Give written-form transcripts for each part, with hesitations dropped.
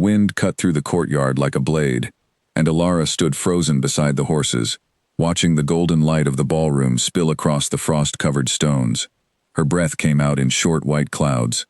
wind cut through the courtyard like a blade, and Alara stood frozen beside the horses, watching the golden light of the ballroom spill across the frost-covered stones. Her breath came out in short white clouds.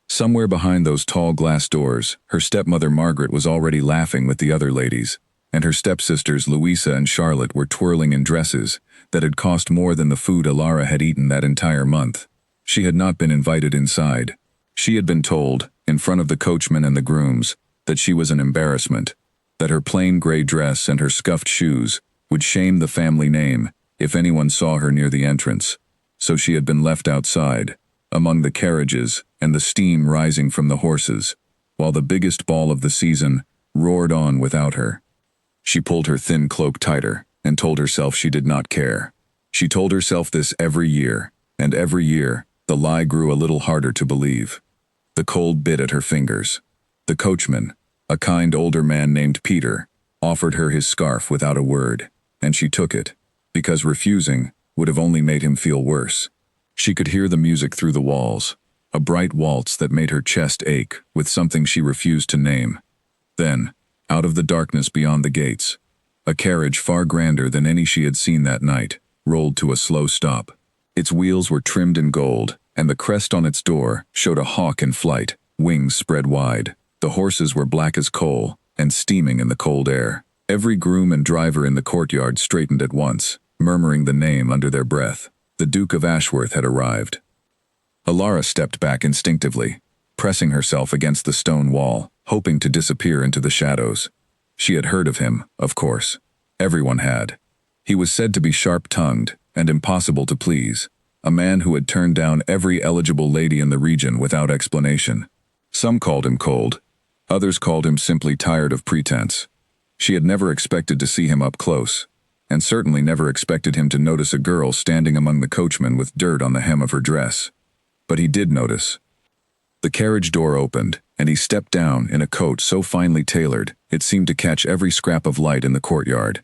Somewhere behind those tall glass doors, her stepmother Margaret was already laughing with the other ladies, and her stepsisters Louisa and Charlotte were twirling in dresses that had cost more than the food Alara had eaten that entire month. She had not been invited inside. She had been told, in front of the coachmen and the grooms, that she was an embarrassment, that her plain gray dress and her scuffed shoes would shame the family name if anyone saw her near the entrance. So she had been left outside, among the carriages and the steam rising from the horses, while the biggest ball of the season roared on without her. She pulled her thin cloak tighter and told herself she did not care. She told herself this every year, and every year the lie grew a little harder to believe. The cold bit at her fingers. The coachman, a kind older man named Peter, offered her his scarf without a word, and she took it, because refusing would have only made him feel worse. She could hear the music through the walls, a bright waltz that made her chest ache with something she refused to name. Then, out of the darkness beyond the gates, a carriage far grander than any she had seen that night rolled to a slow stop. Its wheels were trimmed in gold, and the crest on its door showed a hawk in flight, wings spread wide. The horses were black as coal and steaming in the cold air. Every groom and driver in the courtyard straightened at once, murmuring the name under their breath. The Duke of Ashworth had arrived. Alara stepped back instinctively, pressing herself against the stone wall, hoping to disappear into the shadows. She had heard of him, of course. Everyone had. He was said to be sharp-tongued and impossible to please, a man who had turned down every eligible lady in the region without explanation. Some called him cold. Others called him simply tired of pretense. She had never expected to see him up close, and certainly never expected him to notice a girl standing among the coachmen with dirt on the hem of her dress. But he did notice. The carriage door opened, and he stepped down in a coat so finely tailored it seemed to catch every scrap of light in the courtyard.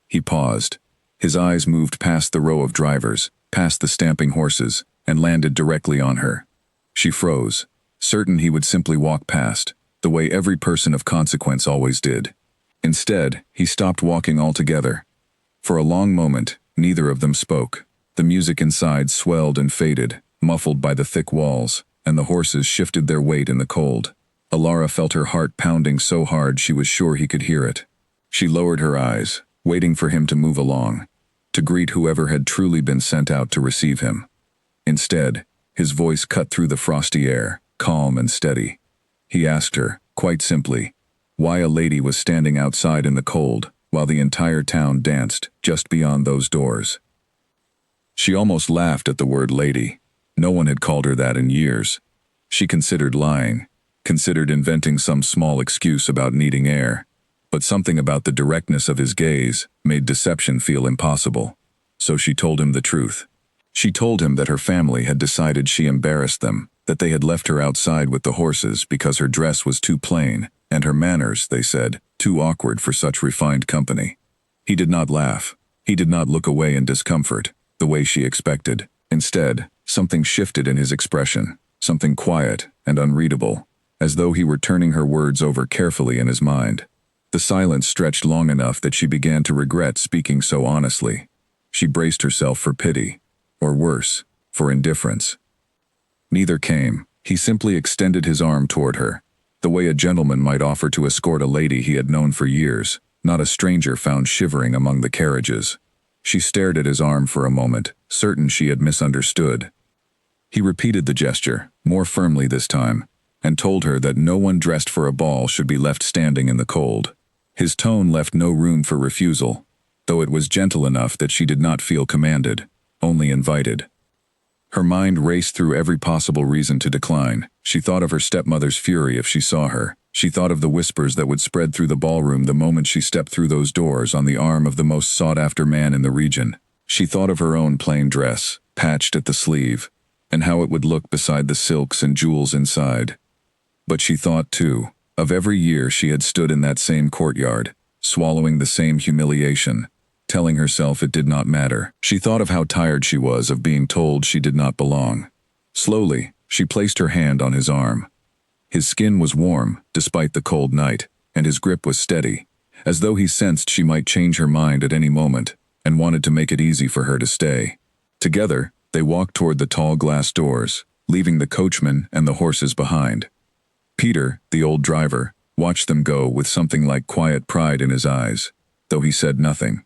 He paused. His eyes moved past the row of drivers, past the stamping horses, and landed directly on her. She froze, certain he would simply walk past, the way every person of consequence always did. Instead, he stopped walking altogether. For a long moment, neither of them spoke. The music inside swelled and faded, muffled by the thick walls, and the horses shifted their weight in the cold. Alara felt her heart pounding so hard she was sure he could hear it. She lowered her eyes, waiting for him to move along, to greet whoever had truly been sent out to receive him. Instead, his voice cut through the frosty air, calm and steady. He asked her, quite simply, why a lady was standing outside in the cold while the entire town danced just beyond those doors. She almost laughed at the word lady. No one had called her that in years. She considered lying, considered inventing some small excuse about needing air, but something about the directness of his gaze made deception feel impossible. So she told him the truth. She told him that her family had decided she embarrassed them, that they had left her outside with the horses because her dress was too plain, and her manners, they said, too awkward for such refined company. He did not laugh. He did not look away in discomfort, the way she expected. Instead, something shifted in his expression, something quiet and unreadable, as though he were turning her words over carefully in his mind. The silence stretched long enough that she began to regret speaking so honestly. She braced herself for pity, or worse, for indifference. Neither came. He simply extended his arm toward her, the way a gentleman might offer to escort a lady he had known for years, not a stranger found shivering among the carriages. She stared at his arm for a moment, certain she had misunderstood. He repeated the gesture, more firmly this time, and told her that no one dressed for a ball should be left standing in the cold. His tone left no room for refusal, though it was gentle enough that she did not feel commanded, only invited. Her mind raced through every possible reason to decline. She thought of her stepmother's fury if she saw her. She thought of the whispers that would spread through the ballroom the moment she stepped through those doors on the arm of the most sought-after man in the region. She thought of her own plain dress, patched at the sleeve, and how it would look beside the silks and jewels inside. But she thought, too, of every year she had stood in that same courtyard, swallowing the same humiliation, telling herself it did not matter. She thought of how tired she was of being told she did not belong. Slowly, she placed her hand on his arm. His skin was warm, despite the cold night, and his grip was steady, as though he sensed she might change her mind at any moment, and wanted to make it easy for her to stay. Together, they walked toward the tall glass doors, leaving the coachman and the horses behind. Peter, the old driver, watched them go with something like quiet pride in his eyes, though he said nothing.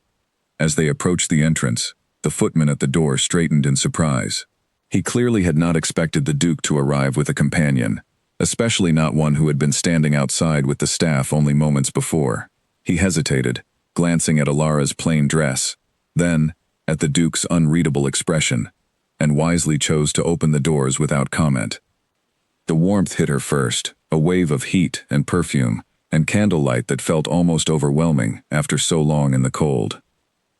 As they approached the entrance, the footman at the door straightened in surprise. He clearly had not expected the Duke to arrive with a companion, especially not one who had been standing outside with the staff only moments before. He hesitated, glancing at Alara's plain dress, then at the Duke's unreadable expression, and wisely chose to open the doors without comment. The warmth hit her first, a wave of heat and perfume, and candlelight that felt almost overwhelming after so long in the cold.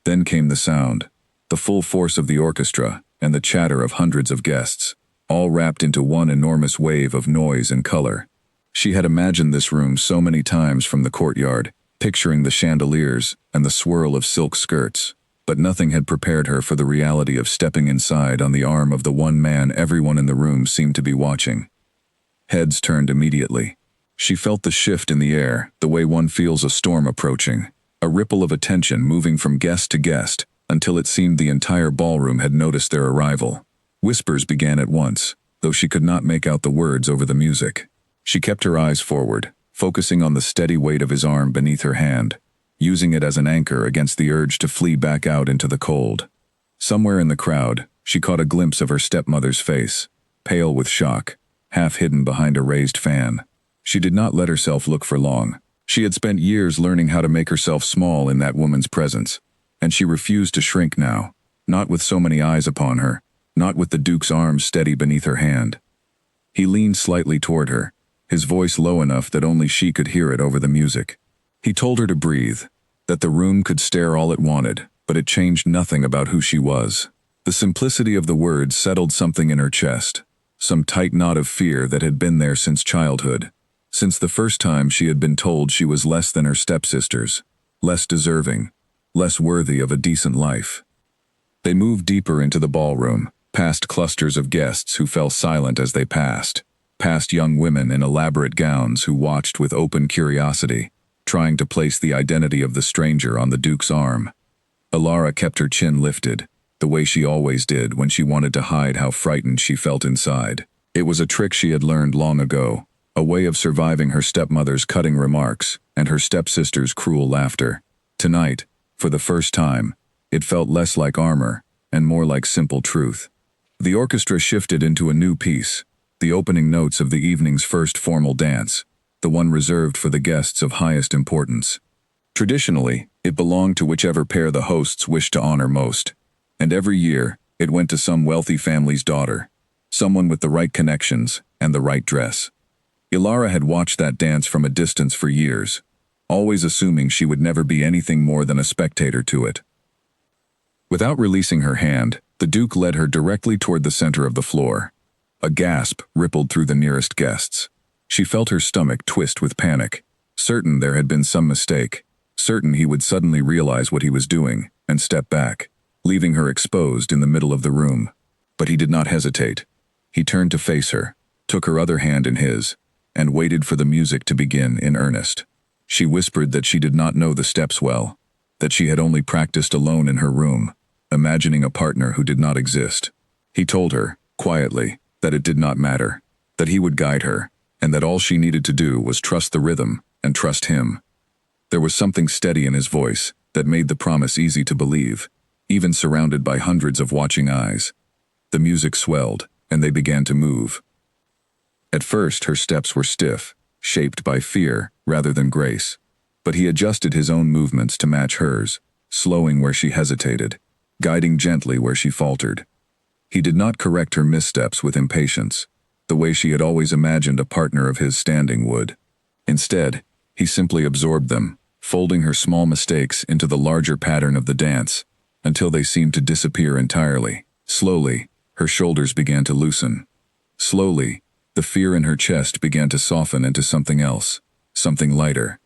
Then came the sound, the full force of the orchestra, and the chatter of hundreds of guests, all wrapped into one enormous wave of noise and color. She had imagined this room so many times from the courtyard, picturing the chandeliers and the swirl of silk skirts, but nothing had prepared her for the reality of stepping inside on the arm of the one man everyone in the room seemed to be watching. Heads turned immediately. She felt the shift in the air, the way one feels a storm approaching, a ripple of attention moving from guest to guest, until it seemed the entire ballroom had noticed their arrival. Whispers began at once, though she could not make out the words over the music. She kept her eyes forward, focusing on the steady weight of his arm beneath her hand, using it as an anchor against the urge to flee back out into the cold. Somewhere in the crowd, she caught a glimpse of her stepmother's face, pale with shock, half hidden behind a raised fan. She did not let herself look for long. She had spent years learning how to make herself small in that woman's presence, and she refused to shrink now, not with so many eyes upon her, not with the Duke's arm steady beneath her hand. He leaned slightly toward her, his voice low enough that only she could hear it over the music. He told her to breathe, that the room could stare all it wanted, but it changed nothing about who she was. The simplicity of the words settled something in her chest, some tight knot of fear that had been there since childhood, since the first time she had been told she was less than her stepsisters, less deserving, less worthy of a decent life. They moved deeper into the ballroom, past clusters of guests who fell silent as they passed, past young women in elaborate gowns who watched with open curiosity, trying to place the identity of the stranger on the Duke's arm. Alara kept her chin lifted, the way she always did when she wanted to hide how frightened she felt inside. It was a trick she had learned long ago, a way of surviving her stepmother's cutting remarks and her stepsister's cruel laughter. Tonight, for the first time, it felt less like armor and more like simple truth. The orchestra shifted into a new piece, the opening notes of the evening's first formal dance, the one reserved for the guests of highest importance. Traditionally, it belonged to whichever pair the hosts wished to honor most, and every year, it went to some wealthy family's daughter, someone with the right connections and the right dress. Alara had watched that dance from a distance for years, always assuming she would never be anything more than a spectator to it. Without releasing her hand, the Duke led her directly toward the center of the floor. A gasp rippled through the nearest guests. She felt her stomach twist with panic, certain there had been some mistake, certain he would suddenly realize what he was doing and step back, leaving her exposed in the middle of the room. But he did not hesitate. He turned to face her, took her other hand in his, and waited for the music to begin in earnest. She whispered that she did not know the steps well, that she had only practiced alone in her room, imagining a partner who did not exist. He told her, quietly, that it did not matter, that he would guide her, and that all she needed to do was trust the rhythm and trust him. There was something steady in his voice that made the promise easy to believe, even surrounded by hundreds of watching eyes. The music swelled, and they began to move. At first, her steps were stiff, shaped by fear rather than grace, but he adjusted his own movements to match hers, slowing where she hesitated, guiding gently where she faltered. He did not correct her missteps with impatience, the way she had always imagined a partner of his standing would. Instead, he simply absorbed them, folding her small mistakes into the larger pattern of the dance, until they seemed to disappear entirely. Slowly, her shoulders began to loosen. Slowly, the fear in her chest began to soften into something else, something lighter.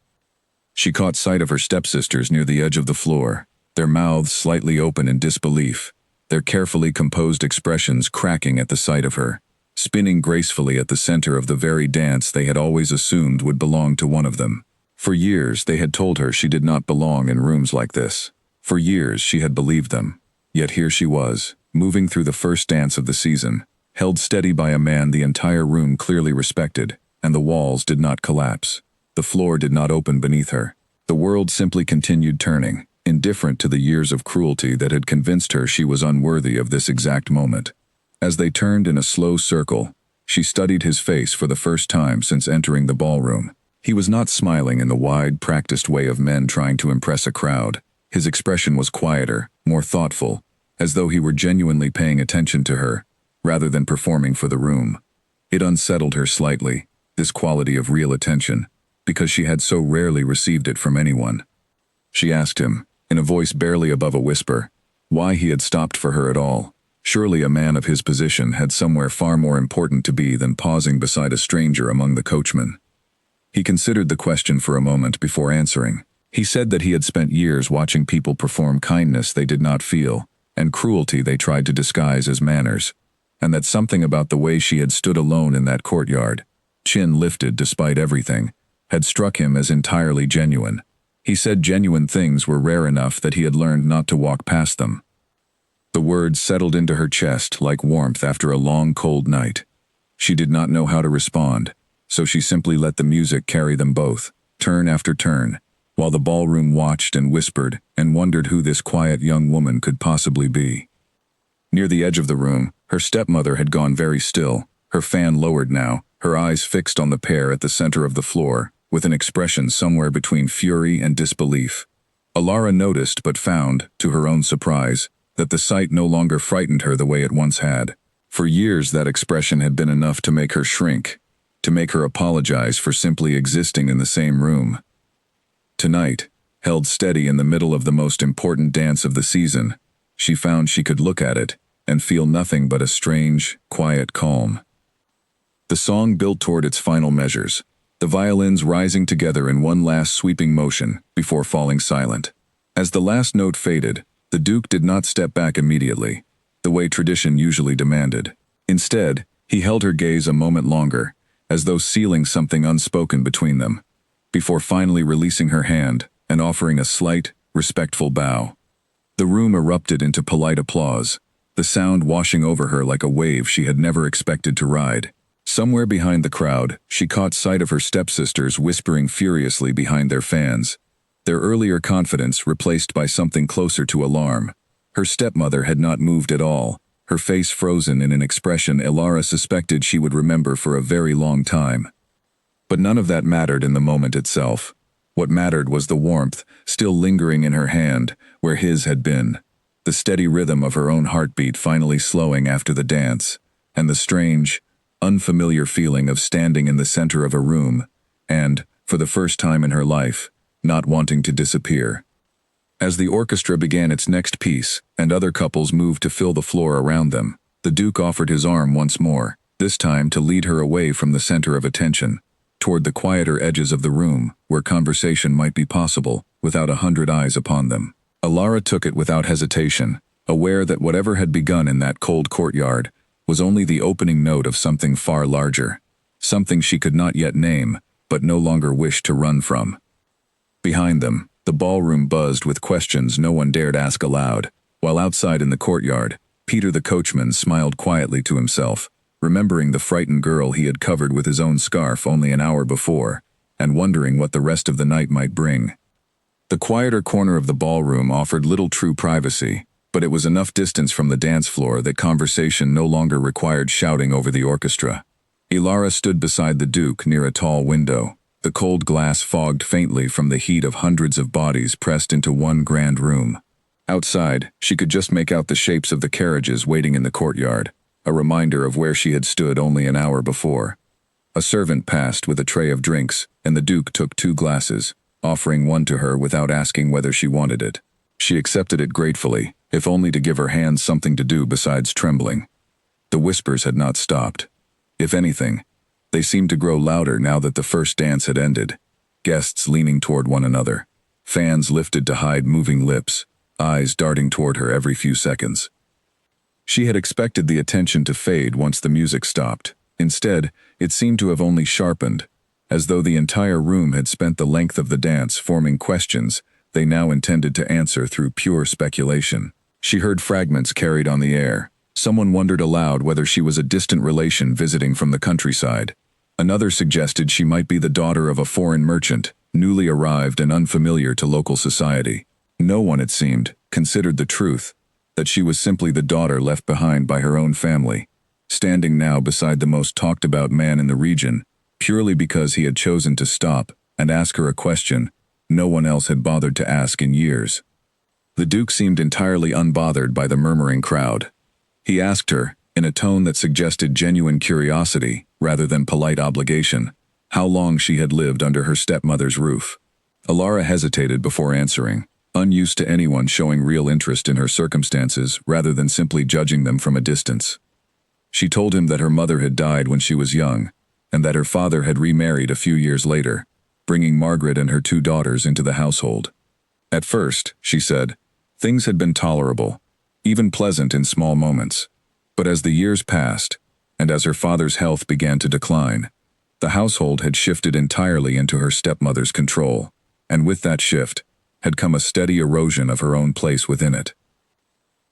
She caught sight of her stepsisters near the edge of the floor, their mouths slightly open in disbelief, their carefully composed expressions cracking at the sight of her. spinning gracefully at the center of the very dance they had always assumed would belong to one of them. For years they had told her she did not belong in rooms like this. For years she had believed them. Yet here she was, moving through the first dance of the season, held steady by a man the entire room clearly respected, and the walls did not collapse. The floor did not open beneath her. The world simply continued turning, indifferent to the years of cruelty that had convinced her she was unworthy of this exact moment. As they turned in a slow circle, she studied his face for the first time since entering the ballroom. He was not smiling in the wide, practiced way of men trying to impress a crowd. His expression was quieter, more thoughtful, as though he were genuinely paying attention to her, rather than performing for the room. It unsettled her slightly, this quality of real attention, because she had so rarely received it from anyone. She asked him, in a voice barely above a whisper, why he had stopped for her at all. Surely a man of his position had somewhere far more important to be than pausing beside a stranger among the coachmen. He considered the question for a moment before answering. He said that he had spent years watching people perform kindness they did not feel, and cruelty they tried to disguise as manners, and that something about the way she had stood alone in that courtyard, chin lifted despite everything, had struck him as entirely genuine. He said genuine things were rare enough that he had learned not to walk past them. The words settled into her chest like warmth after a long, cold night. She did not know how to respond, so she simply let the music carry them both, turn after turn, while the ballroom watched and whispered and wondered who this quiet young woman could possibly be. Near the edge of the room, her stepmother had gone very still, her fan lowered now, her eyes fixed on the pair at the center of the floor, with an expression somewhere between fury and disbelief. Alara noticed but found, to her own surprise, that the sight no longer frightened her the way it once had. For years that expression had been enough to make her shrink, to make her apologize for simply existing in the same room. Tonight, held steady in the middle of the most important dance of the season, she found she could look at it and feel nothing but a strange, quiet calm. The song built toward its final measures, the violins rising together in one last sweeping motion before falling silent. As the last note faded, the Duke did not step back immediately, the way tradition usually demanded. Instead, he held her gaze a moment longer, as though sealing something unspoken between them, before finally releasing her hand and offering a slight, respectful bow. The room erupted into polite applause, the sound washing over her like a wave she had never expected to ride. Somewhere behind the crowd, she caught sight of her stepsisters whispering furiously behind their fans, their earlier confidence replaced by something closer to alarm. Her stepmother had not moved at all, her face frozen in an expression Alara suspected she would remember for a very long time. But none of that mattered in the moment itself. What mattered was the warmth, still lingering in her hand, where his had been, the steady rhythm of her own heartbeat finally slowing after the dance, and the strange, unfamiliar feeling of standing in the center of a room, and, for the first time in her life, not wanting to disappear. As the orchestra began its next piece, and other couples moved to fill the floor around them, the Duke offered his arm once more, this time to lead her away from the center of attention, toward the quieter edges of the room, where conversation might be possible, without 100 eyes upon them. Alara took it without hesitation, aware that whatever had begun in that cold courtyard was only the opening note of something far larger, something she could not yet name, but no longer wished to run from. Behind them, the ballroom buzzed with questions no one dared ask aloud, while outside in the courtyard, Peter the coachman smiled quietly to himself, remembering the frightened girl he had covered with his own scarf only an hour before, and wondering what the rest of the night might bring. The quieter corner of the ballroom offered little true privacy, but it was enough distance from the dance floor that conversation no longer required shouting over the orchestra. Alara stood beside the Duke near a tall window, the cold glass fogged faintly from the heat of hundreds of bodies pressed into one grand room. Outside, she could just make out the shapes of the carriages waiting in the courtyard, a reminder of where she had stood only an hour before. A servant passed with a tray of drinks, and the Duke took 2 glasses, offering one to her without asking whether she wanted it. She accepted it gratefully, if only to give her hands something to do besides trembling. The whispers had not stopped. If anything, they seemed to grow louder now that the first dance had ended, guests leaning toward one another, fans lifted to hide moving lips, eyes darting toward her every few seconds. She had expected the attention to fade once the music stopped. Instead, it seemed to have only sharpened, as though the entire room had spent the length of the dance forming questions they now intended to answer through pure speculation. She heard fragments carried on the air. Someone wondered aloud whether she was a distant relation visiting from the countryside. Another suggested she might be the daughter of a foreign merchant, newly arrived and unfamiliar to local society. No one, it seemed, considered the truth, that she was simply the daughter left behind by her own family, standing now beside the most talked-about man in the region, purely because he had chosen to stop and ask her a question no one else had bothered to ask in years. The Duke seemed entirely unbothered by the murmuring crowd. He asked her, in a tone that suggested genuine curiosity rather than polite obligation, how long she had lived under her stepmother's roof. Alara hesitated before answering, unused to anyone showing real interest in her circumstances rather than simply judging them from a distance. She told him that her mother had died when she was young, and that her father had remarried a few years later, bringing Margaret and her 2 daughters into the household. At first, she said, things had been tolerable, even pleasant in small moments. But as the years passed, and as her father's health began to decline, the household had shifted entirely into her stepmother's control, and with that shift had come a steady erosion of her own place within it.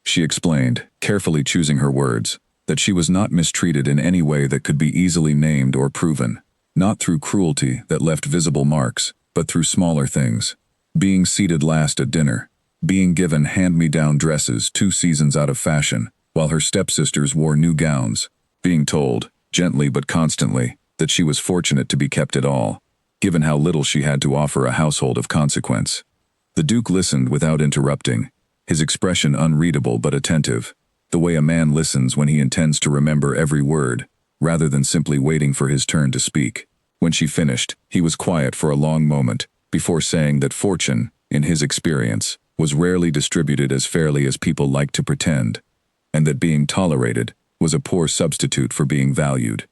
She explained, carefully choosing her words, that she was not mistreated in any way that could be easily named or proven, not through cruelty that left visible marks, but through smaller things. Being seated last at dinner, being given hand-me-down dresses 2 seasons out of fashion, while her stepsisters wore new gowns, being told, gently but constantly, that she was fortunate to be kept at all, given how little she had to offer a household of consequence. The Duke listened without interrupting, his expression unreadable but attentive, the way a man listens when he intends to remember every word, rather than simply waiting for his turn to speak. When she finished, he was quiet for a long moment, before saying that fortune, in his experience, was rarely distributed as fairly as people liked to pretend, and that being tolerated was a poor substitute for being valued.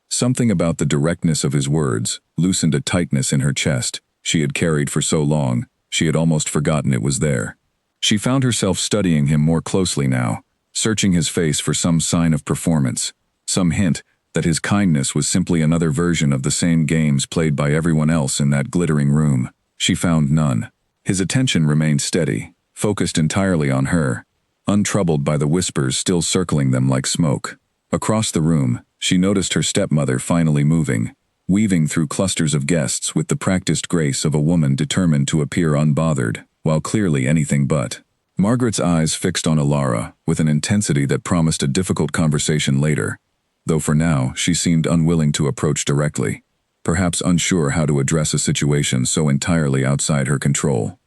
Something about the directness of his words loosened a tightness in her chest she had carried for so long she had almost forgotten it was there. She found herself studying him more closely now, searching his face for some sign of performance, some hint that his kindness was simply another version of the same games played by everyone else in that glittering room. She found none. His attention remained steady, focused entirely on her, untroubled by the whispers still circling them like smoke. Across the room, she noticed her stepmother finally moving, weaving through clusters of guests with the practiced grace of a woman determined to appear unbothered, while clearly anything but. Margaret's eyes fixed on Alara with an intensity that promised a difficult conversation later, though for now she seemed unwilling to approach directly, perhaps unsure how to address a situation so entirely outside her control.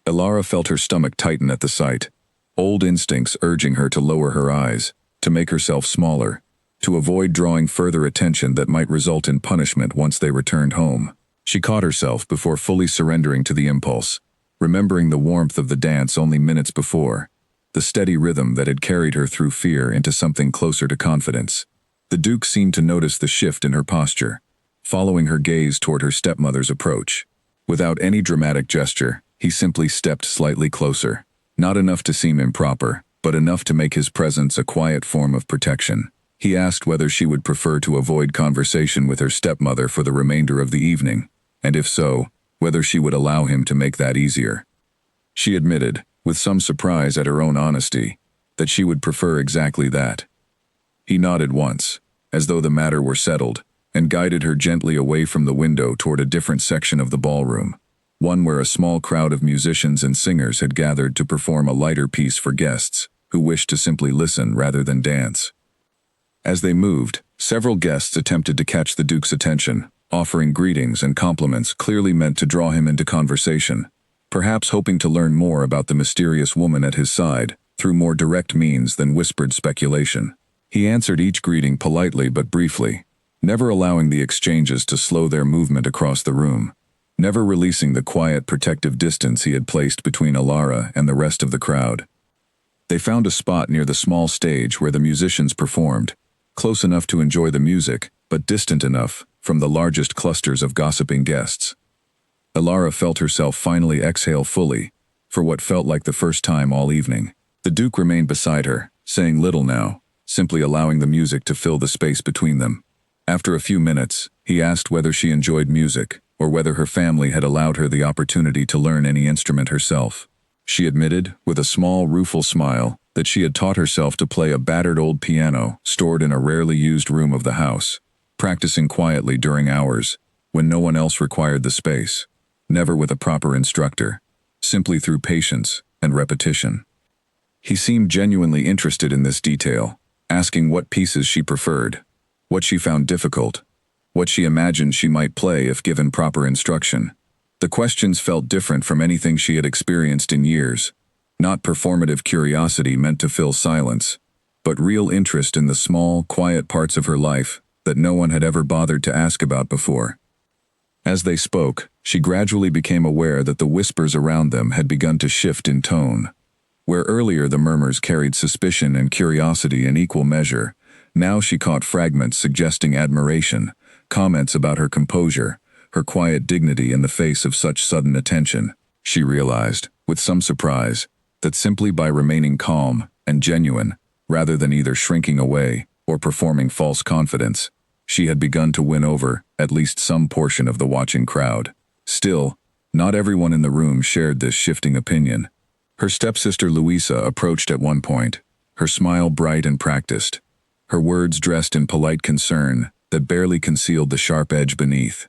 Alara felt her stomach tighten at the sight, old instincts urging her to lower her eyes, to make herself smaller, to avoid drawing further attention that might result in punishment once they returned home. She caught herself before fully surrendering to the impulse, remembering the warmth of the dance only minutes before, the steady rhythm that had carried her through fear into something closer to confidence. The Duke seemed to notice the shift in her posture, following her gaze toward her stepmother's approach. Without any dramatic gesture, he simply stepped slightly closer, not enough to seem improper, but enough to make his presence a quiet form of protection. He asked whether she would prefer to avoid conversation with her stepmother for the remainder of the evening, and if so, whether she would allow him to make that easier. She admitted, with some surprise at her own honesty, that she would prefer exactly that. He nodded once, as though the matter were settled, and guided her gently away from the window toward a different section of the ballroom, one where a small crowd of musicians and singers had gathered to perform a lighter piece for guests who wished to simply listen rather than dance. As they moved, several guests attempted to catch the Duke's attention, offering greetings and compliments clearly meant to draw him into conversation, perhaps hoping to learn more about the mysterious woman at his side through more direct means than whispered speculation. He answered each greeting politely but briefly, never allowing the exchanges to slow their movement across the room, never releasing the quiet protective distance he had placed between Alara and the rest of the crowd. They found a spot near the small stage where the musicians performed, close enough to enjoy the music, but distant enough from the largest clusters of gossiping guests. Alara felt herself finally exhale fully, for what felt like the first time all evening. The Duke remained beside her, saying little now, simply allowing the music to fill the space between them. After a few minutes, he asked whether she enjoyed music, or whether her family had allowed her the opportunity to learn any instrument herself. She admitted, with a small, rueful smile, that she had taught herself to play a battered old piano stored in a rarely used room of the house, practicing quietly during hours, when no one else required the space, never with a proper instructor, simply through patience and repetition. He seemed genuinely interested in this detail, asking what pieces she preferred, what she found difficult, what she imagined she might play if given proper instruction. The questions felt different from anything she had experienced in years, not performative curiosity meant to fill silence, but real interest in the small, quiet parts of her life that no one had ever bothered to ask about before. As they spoke, she gradually became aware that the whispers around them had begun to shift in tone. Where earlier the murmurs carried suspicion and curiosity in equal measure, now she caught fragments suggesting admiration, comments about her composure, her quiet dignity in the face of such sudden attention. She realized, with some surprise, that simply by remaining calm and genuine, rather than either shrinking away or performing false confidence, she had begun to win over at least some portion of the watching crowd. Still, not everyone in the room shared this shifting opinion. Her stepsister Louisa approached at one point, her smile bright and practiced, her words dressed in polite concern that barely concealed the sharp edge beneath.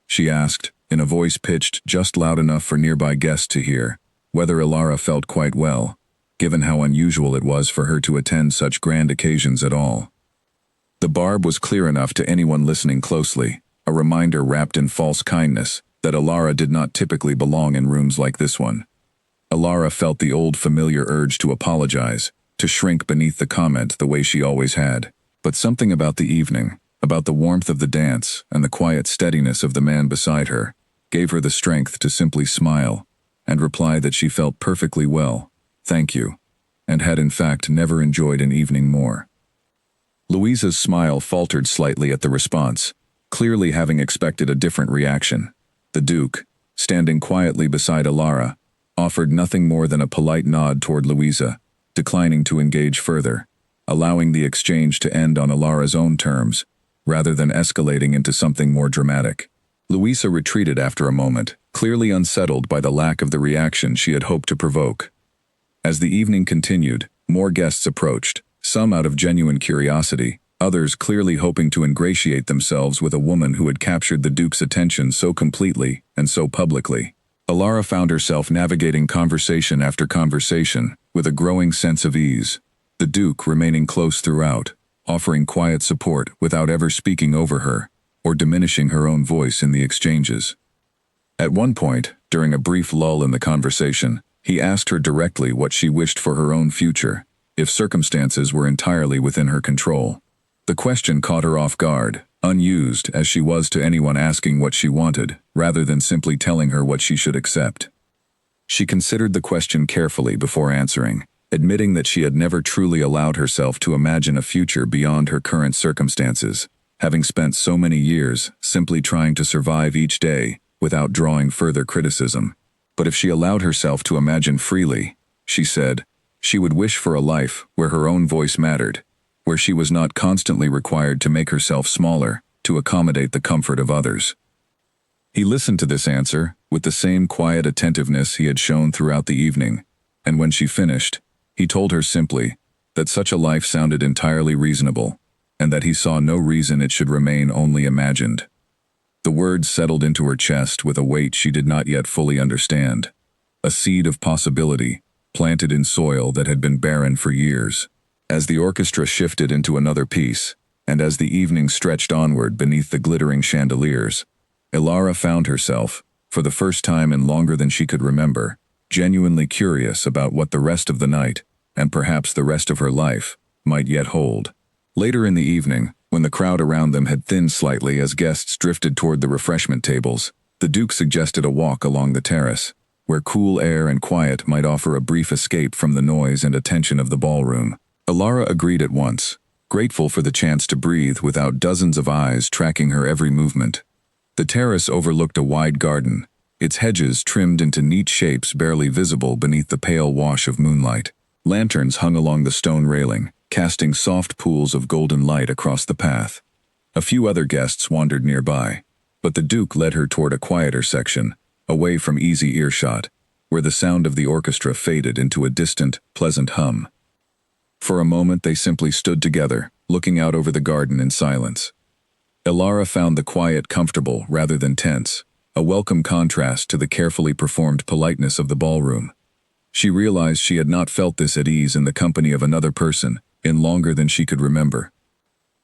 She asked, in a voice pitched just loud enough for nearby guests to hear, whether Ilara felt quite well, given how unusual it was for her to attend such grand occasions at all. The barb was clear enough to anyone listening closely, a reminder wrapped in false kindness that Ilara did not typically belong in rooms like this one. Ilara felt the old familiar urge to apologize, to shrink beneath the comment the way she always had. But something about the evening, about the warmth of the dance and the quiet steadiness of the man beside her, gave her the strength to simply smile and reply that she felt perfectly well, thank you, and had in fact never enjoyed an evening more. Louisa's smile faltered slightly at the response, clearly having expected a different reaction. The Duke, standing quietly beside Ilara, offered nothing more than a polite nod toward Louisa, declining to engage further, allowing the exchange to end on Ilara's own terms, rather than escalating into something more dramatic. Louisa retreated after a moment, clearly unsettled by the lack of the reaction she had hoped to provoke. As the evening continued, more guests approached, some out of genuine curiosity, others clearly hoping to ingratiate themselves with a woman who had captured the Duke's attention so completely and so publicly. Ilara found herself navigating conversation after conversation with a growing sense of ease, the Duke remaining close throughout, offering quiet support without ever speaking over her or diminishing her own voice in the exchanges. At one point, during a brief lull in the conversation, he asked her directly what she wished for her own future, if circumstances were entirely within her control. The question caught her off guard, unused as she was to anyone asking what she wanted, rather than simply telling her what she should accept. She considered the question carefully before answering, admitting that she had never truly allowed herself to imagine a future beyond her current circumstances, having spent so many years simply trying to survive each day without drawing further criticism. But if she allowed herself to imagine freely, she said, she would wish for a life where her own voice mattered, where she was not constantly required to make herself smaller to accommodate the comfort of others. He listened to this answer with the same quiet attentiveness he had shown throughout the evening, and when she finished, he told her simply that such a life sounded entirely reasonable, and that he saw no reason it should remain only imagined. The words settled into her chest with a weight she did not yet fully understand, a seed of possibility planted in soil that had been barren for years. As the orchestra shifted into another piece, and as the evening stretched onward beneath the glittering chandeliers, Ilara found herself, for the first time in longer than she could remember, genuinely curious about what the rest of the night, and perhaps the rest of her life, might yet hold. Later in the evening, when the crowd around them had thinned slightly as guests drifted toward the refreshment tables, the Duke suggested a walk along the terrace, where cool air and quiet might offer a brief escape from the noise and attention of the ballroom. Ilara agreed at once, grateful for the chance to breathe without dozens of eyes tracking her every movement. The terrace overlooked a wide garden, its hedges trimmed into neat shapes barely visible beneath the pale wash of moonlight. Lanterns hung along the stone railing, casting soft pools of golden light across the path. A few other guests wandered nearby, but the Duke led her toward a quieter section, away from easy earshot, where the sound of the orchestra faded into a distant, pleasant hum. For a moment they simply stood together, looking out over the garden in silence. Elara found the quiet comfortable rather than tense, a welcome contrast to the carefully performed politeness of the ballroom. She realized she had not felt this at ease in the company of another person in longer than she could remember.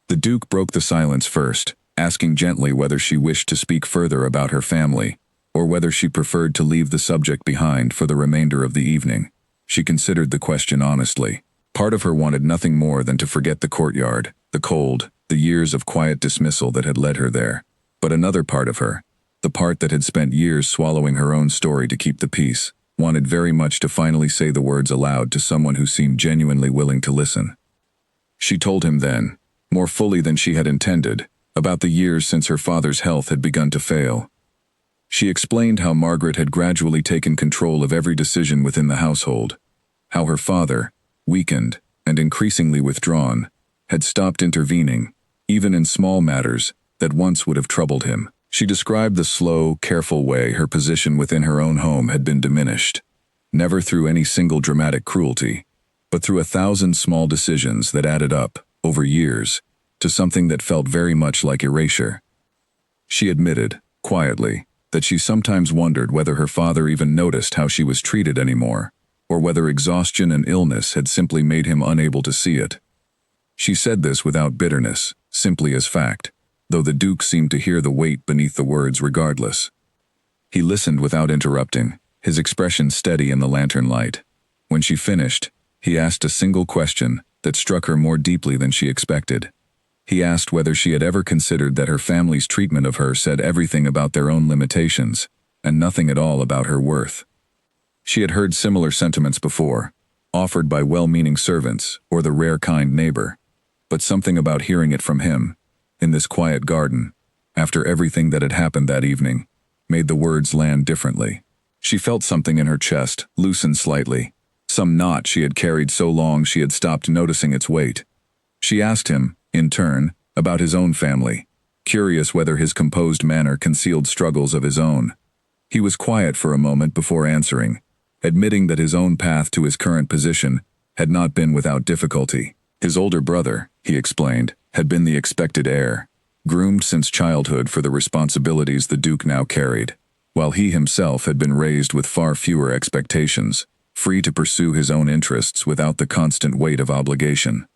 The Duke broke the silence first, asking gently whether she wished to speak further about her family, or whether she preferred to leave the subject behind for the remainder of the evening. She considered the question honestly. Part of her wanted nothing more than to forget the courtyard, the cold, the years of quiet dismissal that had led her there. But another part of her, the part that had spent years swallowing her own story to keep the peace, wanted very much to finally say the words aloud to someone who seemed genuinely willing to listen. She told him then, more fully than she had intended, about the years since her father's health had begun to fail. She explained how Margaret had gradually taken control of every decision within the household, how her father, weakened and increasingly withdrawn, had stopped intervening, even in small matters that once would have troubled him. She described the slow, careful way her position within her own home had been diminished, never through any single dramatic cruelty, but through 1,000 small decisions that added up, over years, to something that felt very much like erasure. She admitted, quietly, that she sometimes wondered whether her father even noticed how she was treated anymore, or whether exhaustion and illness had simply made him unable to see it. She said this without bitterness, simply as fact, though the Duke seemed to hear the weight beneath the words regardless. He listened without interrupting, his expression steady in the lantern light. When she finished, he asked a single question that struck her more deeply than she expected. He asked whether she had ever considered that her family's treatment of her said everything about their own limitations, and nothing at all about her worth. She had heard similar sentiments before, offered by well-meaning servants or the rare kind neighbor, but something about hearing it from him, in this quiet garden, after everything that had happened that evening, made the words land differently. She felt something in her chest loosen slightly, some knot she had carried so long she had stopped noticing its weight. She asked him, in turn, about his own family, curious whether his composed manner concealed struggles of his own. He was quiet for a moment before answering, admitting that his own path to his current position had not been without difficulty. His older brother, he explained, had been the expected heir, groomed since childhood for the responsibilities the Duke now carried, while he himself had been raised with far fewer expectations, free to pursue his own interests without the constant weight of obligation.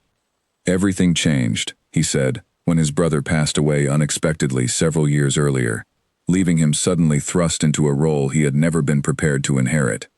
Everything changed, he said, when his brother passed away unexpectedly several years earlier, leaving him suddenly thrust into a role he had never been prepared to inherit.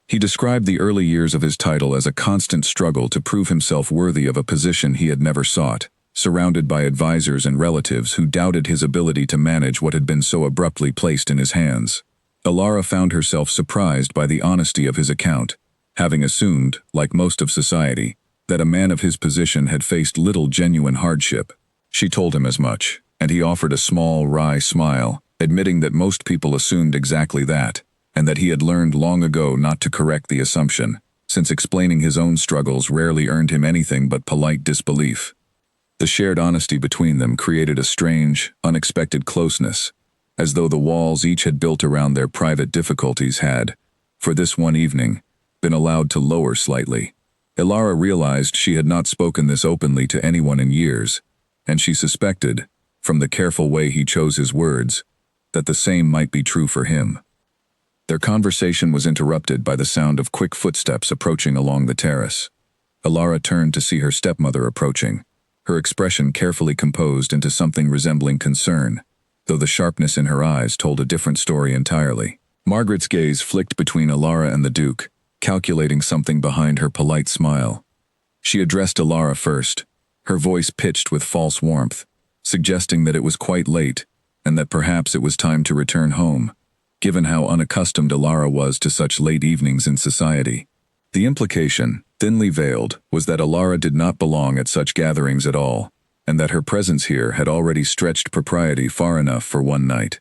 He described the early years of his title as a constant struggle to prove himself worthy of a position he had never sought, surrounded by advisors and relatives who doubted his ability to manage what had been so abruptly placed in his hands. Elara found herself surprised by the honesty of his account, having assumed, like most of society, that a man of his position had faced little genuine hardship. She told him as much, and he offered a small, wry smile, admitting that most people assumed exactly that, and that he had learned long ago not to correct the assumption, since explaining his own struggles rarely earned him anything but polite disbelief. The shared honesty between them created a strange, unexpected closeness, as though the walls each had built around their private difficulties had, for this one evening, been allowed to lower slightly. Elara realized she had not spoken this openly to anyone in years, and she suspected, from the careful way he chose his words, that the same might be true for him. Their conversation was interrupted by the sound of quick footsteps approaching along the terrace. Elara turned to see her stepmother approaching, her expression carefully composed into something resembling concern, though the sharpness in her eyes told a different story entirely. Margaret's gaze flicked between Elara and the Duke, calculating something behind her polite smile. She addressed Elara first, her voice pitched with false warmth, suggesting that it was quite late, and that perhaps it was time to return home, given how unaccustomed Elara was to such late evenings in society. The implication, thinly veiled, was that Elara did not belong at such gatherings at all, and that her presence here had already stretched propriety far enough for one night.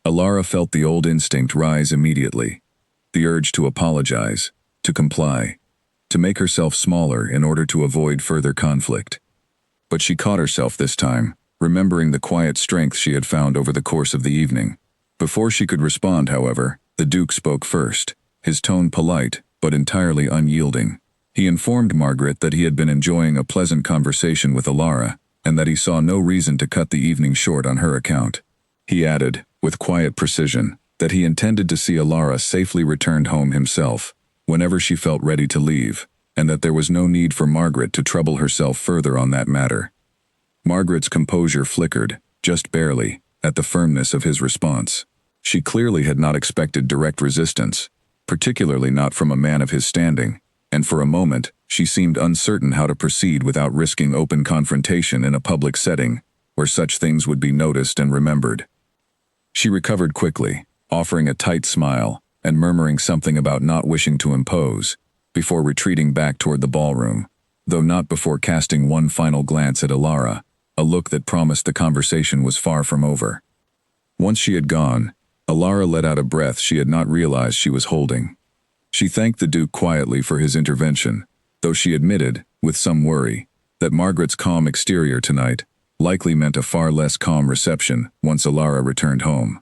Elara felt the old instinct rise immediately, the urge to apologize, to comply. to make herself smaller in order to avoid further conflict. But she caught herself this time, remembering the quiet strength she had found over the course of the evening. Before she could respond, however, the Duke spoke first, his tone polite, but entirely unyielding. He informed Margaret that he had been enjoying a pleasant conversation with Alara, and that he saw no reason to cut the evening short on her account. He added, with quiet precision, that he intended to see Alara safely returned home himself, whenever she felt ready to leave, and that there was no need for Margaret to trouble herself further on that matter. Margaret's composure flickered, just barely, at the firmness of his response. She clearly had not expected direct resistance, particularly not from a man of his standing, and for a moment, she seemed uncertain how to proceed without risking open confrontation in a public setting, where such things would be noticed and remembered. She recovered quickly, offering a tight smile, and murmuring something about not wishing to impose, before retreating back toward the ballroom, though not before casting one final glance at Alara, a look that promised the conversation was far from over. Once she had gone, Alara let out a breath she had not realized she was holding. She thanked the Duke quietly for his intervention, though she admitted, with some worry, that Margaret's calm exterior tonight likely meant a far less calm reception once Alara returned home.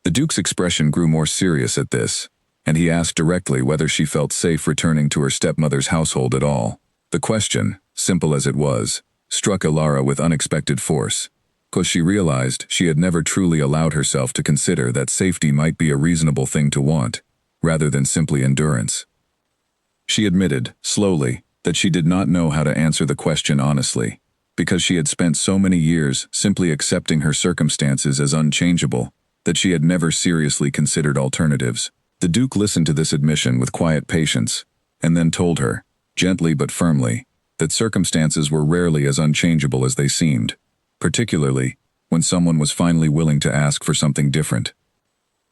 The Duke's expression grew more serious at this, and he asked directly whether she felt safe returning to her stepmother's household at all. The question, simple as it was, struck Alara with unexpected force, because she realized she had never truly allowed herself to consider that safety might be a reasonable thing to want, rather than simply endurance. She admitted, slowly, that she did not know how to answer the question honestly, because she had spent so many years simply accepting her circumstances as unchangeable that she had never seriously considered alternatives. The Duke listened to this admission with quiet patience, and then told her, gently but firmly, that circumstances were rarely as unchangeable as they seemed, particularly when someone was finally willing to ask for something different.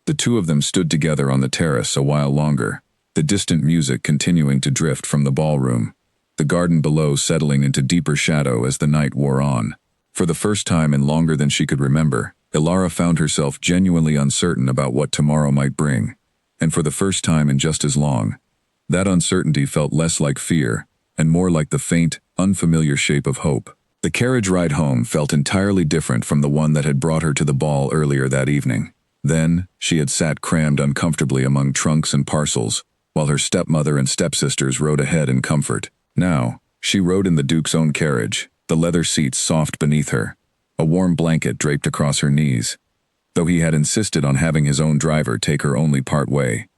The two of them stood together on the terrace a while longer, the distant music continuing to drift from the ballroom, the garden below settling into deeper shadow as the night wore on. For the first time in longer than she could remember, Alara found herself genuinely uncertain about what tomorrow might bring, and for the first time in just as long, that uncertainty felt less like fear and more like the faint, unfamiliar shape of hope. The carriage ride home felt entirely different from the one that had brought her to the ball earlier that evening. Then, she had sat crammed uncomfortably among trunks and parcels, while her stepmother and stepsisters rode ahead in comfort. Now, she rode in the Duke's own carriage, the leather seats soft beneath her, a warm blanket draped across her knees, though he had insisted on having his own driver take her only part way,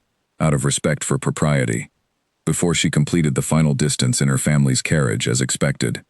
out of respect for propriety, before she completed the final distance in her family's carriage as expected.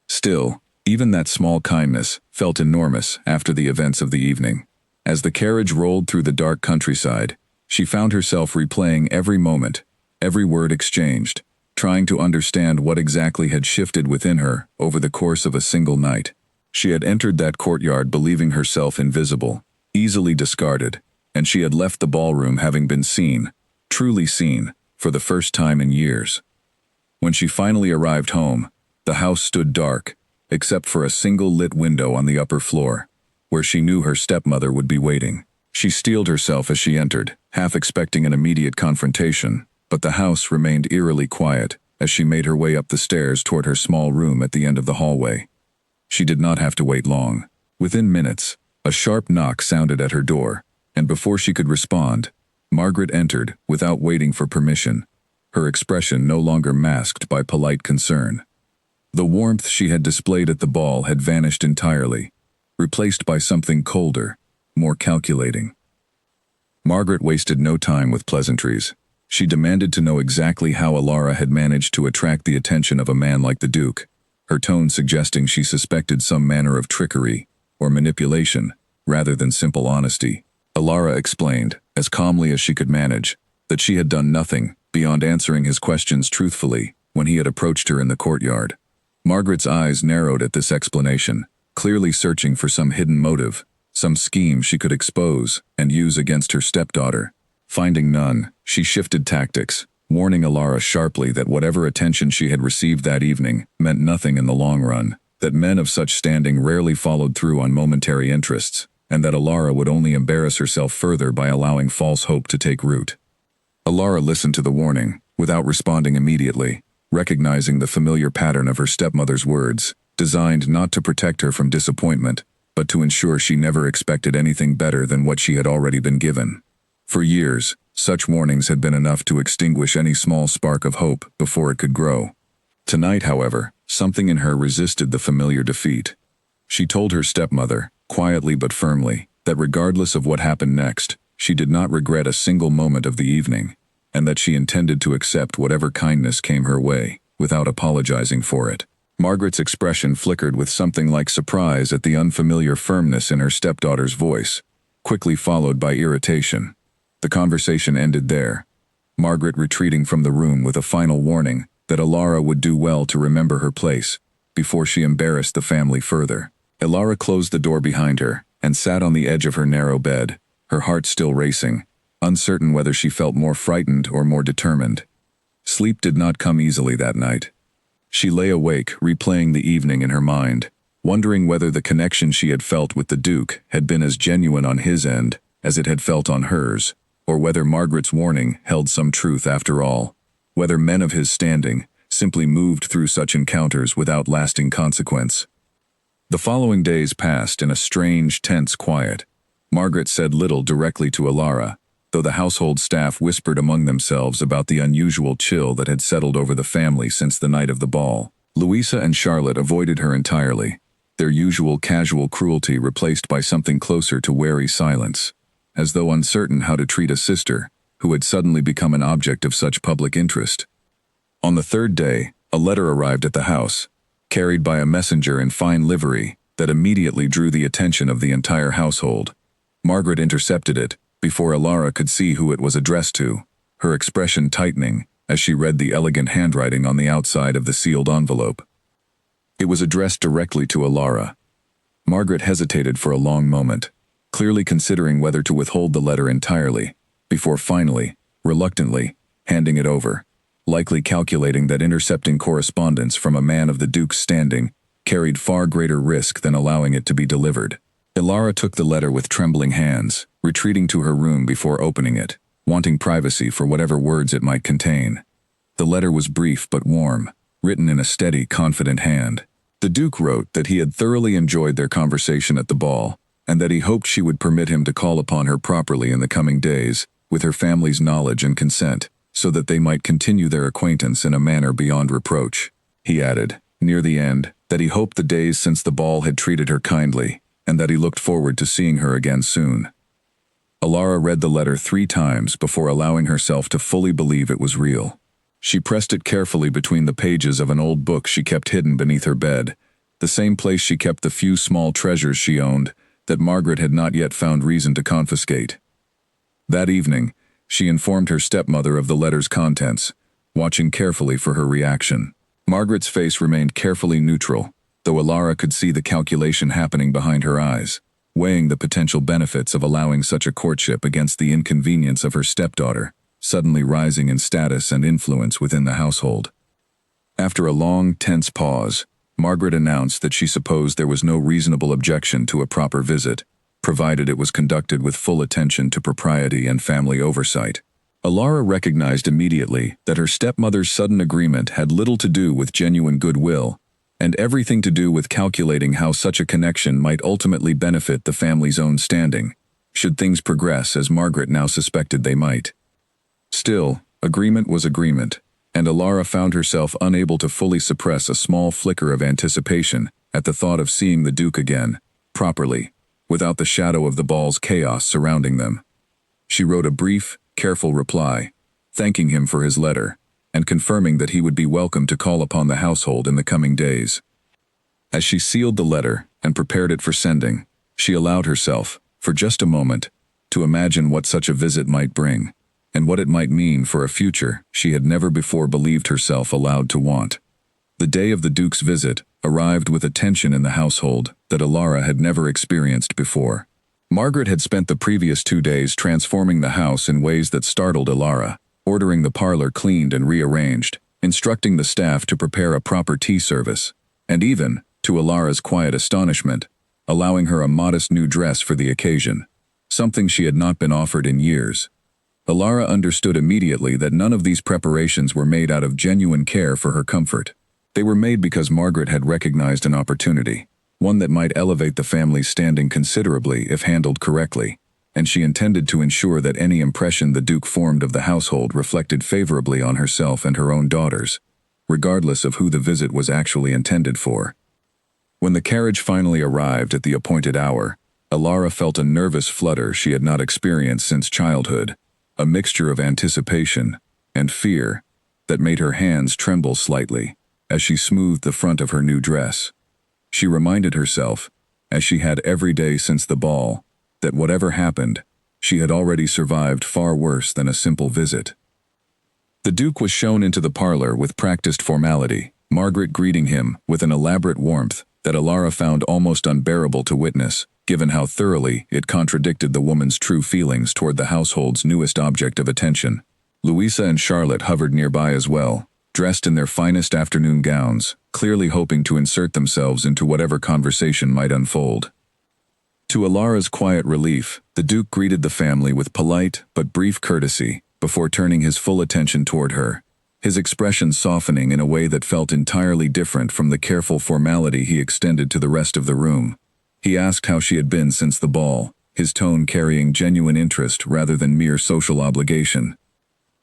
Still, even that small kindness felt enormous after the events of the evening. As the carriage rolled through the dark countryside, she found herself replaying every moment, every word exchanged, trying to understand what exactly had shifted within her over the course of a single night. She had entered that courtyard believing herself invisible, easily discarded, and she had left the ballroom having been seen, truly seen, for the first time in years. When she finally arrived home, the house stood dark, except for a single lit window on the upper floor, where she knew her stepmother would be waiting. She steeled herself as she entered, half expecting an immediate confrontation, but the house remained eerily quiet as she made her way up the stairs toward her small room at the end of the hallway. She did not have to wait long. Within minutes, a sharp knock sounded at her door, and before she could respond, Margaret entered without waiting for permission, her expression no longer masked by polite concern. The warmth she had displayed at the ball had vanished entirely, replaced by something colder, more calculating. Margaret wasted no time with pleasantries. She demanded to know exactly how Alara had managed to attract the attention of a man like the Duke, her tone suggesting she suspected some manner of trickery or manipulation rather than simple honesty. Alara explained, as calmly as she could manage, that she had done nothing beyond answering his questions truthfully when he had approached her in the courtyard. Margaret's eyes narrowed at this explanation, clearly searching for some hidden motive, some scheme she could expose and use against her stepdaughter. Finding none, she shifted tactics, warning Alara sharply that whatever attention she had received that evening meant nothing in the long run, that men of such standing rarely followed through on momentary interests, and that Alara would only embarrass herself further by allowing false hope to take root. Alara listened to the warning, without responding immediately, recognizing the familiar pattern of her stepmother's words, designed not to protect her from disappointment, but to ensure she never expected anything better than what she had already been given. For years, such warnings had been enough to extinguish any small spark of hope before it could grow. Tonight, however, something in her resisted the familiar defeat. She told her stepmother, quietly but firmly, that regardless of what happened next, she did not regret a single moment of the evening, and that she intended to accept whatever kindness came her way, without apologizing for it. Margaret's expression flickered with something like surprise at the unfamiliar firmness in her stepdaughter's voice, quickly followed by irritation. The conversation ended there, Margaret retreating from the room with a final warning that Elara would do well to remember her place before she embarrassed the family further. Elara closed the door behind her and sat on the edge of her narrow bed, her heart still racing, uncertain whether she felt more frightened or more determined. Sleep did not come easily that night. She lay awake, replaying the evening in her mind, wondering whether the connection she had felt with the Duke had been as genuine on his end as it had felt on hers, or whether Margaret's warning held some truth after all, whether men of his standing simply moved through such encounters without lasting consequence. The following days passed in a strange, tense quiet. Margaret said little directly to Elara, though the household staff whispered among themselves about the unusual chill that had settled over the family since the night of the ball. Louisa and Charlotte avoided her entirely, their usual casual cruelty replaced by something closer to wary silence, as though uncertain how to treat a sister who had suddenly become an object of such public interest. On the third day, a letter arrived at the house, carried by a messenger in fine livery, that immediately drew the attention of the entire household. Margaret intercepted it before Elara could see who it was addressed to, her expression tightening as she read the elegant handwriting on the outside of the sealed envelope. It was addressed directly to Elara. Margaret hesitated for a long moment, clearly considering whether to withhold the letter entirely, before finally, reluctantly, handing it over, likely calculating that intercepting correspondence from a man of the Duke's standing carried far greater risk than allowing it to be delivered. Elara took the letter with trembling hands, retreating to her room before opening it, wanting privacy for whatever words it might contain. The letter was brief but warm, written in a steady, confident hand. The Duke wrote that he had thoroughly enjoyed their conversation at the ball, and that he hoped she would permit him to call upon her properly in the coming days, with her family's knowledge and consent, so that they might continue their acquaintance in a manner beyond reproach. He added, near the end, that he hoped the days since the ball had treated her kindly, and that he looked forward to seeing her again soon. Elara read the letter 3 times before allowing herself to fully believe it was real. She pressed it carefully between the pages of an old book she kept hidden beneath her bed, the same place she kept the few small treasures she owned that Margaret had not yet found reason to confiscate. That evening, she informed her stepmother of the letter's contents, watching carefully for her reaction. Margaret's face remained carefully neutral, though Elara could see the calculation happening behind her eyes, weighing the potential benefits of allowing such a courtship against the inconvenience of her stepdaughter, suddenly rising in status and influence within the household. After a long, tense pause, Margaret announced that she supposed there was no reasonable objection to a proper visit, provided it was conducted with full attention to propriety and family oversight. Elara recognized immediately that her stepmother's sudden agreement had little to do with genuine goodwill, and everything to do with calculating how such a connection might ultimately benefit the family's own standing, should things progress as Margaret now suspected they might. Still, agreement was agreement, and Elara found herself unable to fully suppress a small flicker of anticipation at the thought of seeing the Duke again, properly, without the shadow of the ball's chaos surrounding them. She wrote a brief, careful reply, thanking him for his letter, and confirming that he would be welcome to call upon the household in the coming days. As she sealed the letter and prepared it for sending, she allowed herself, for just a moment, to imagine what such a visit might bring, and what it might mean for a future she had never before believed herself allowed to want. The day of the Duke's visit arrived with a tension in the household that Elara had never experienced before. Margaret had spent the previous 2 days transforming the house in ways that startled Elara, ordering the parlor cleaned and rearranged, instructing the staff to prepare a proper tea service, and even, to Elara's quiet astonishment, allowing her a modest new dress for the occasion, something she had not been offered in years. Alara understood immediately that none of these preparations were made out of genuine care for her comfort. They were made because Margaret had recognized an opportunity, one that might elevate the family's standing considerably if handled correctly, and she intended to ensure that any impression the Duke formed of the household reflected favorably on herself and her own daughters, regardless of who the visit was actually intended for. When the carriage finally arrived at the appointed hour, Alara felt a nervous flutter she had not experienced since childhood, a mixture of anticipation and fear that made her hands tremble slightly as she smoothed the front of her new dress. She reminded herself, as she had every day since the ball, that whatever happened, she had already survived far worse than a simple visit. The Duke was shown into the parlor with practiced formality, Margaret greeting him with an elaborate warmth that Alara found almost unbearable to witness, given how thoroughly it contradicted the woman's true feelings toward the household's newest object of attention. Louisa and Charlotte hovered nearby as well, dressed in their finest afternoon gowns, clearly hoping to insert themselves into whatever conversation might unfold. To Alara's quiet relief, the Duke greeted the family with polite but brief courtesy before turning his full attention toward her, his expression softening in a way that felt entirely different from the careful formality he extended to the rest of the room. He asked how she had been since the ball, his tone carrying genuine interest rather than mere social obligation.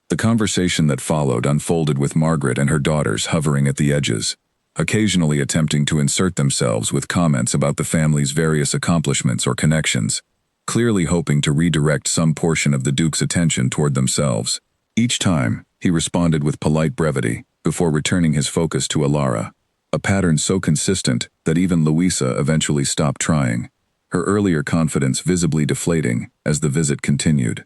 The conversation that followed unfolded with Margaret and her daughters hovering at the edges, occasionally attempting to insert themselves with comments about the family's various accomplishments or connections, clearly hoping to redirect some portion of the Duke's attention toward themselves. Each time, he responded with polite brevity, before returning his focus to Alara, a pattern so consistent that even Louisa eventually stopped trying, her earlier confidence visibly deflating as the visit continued.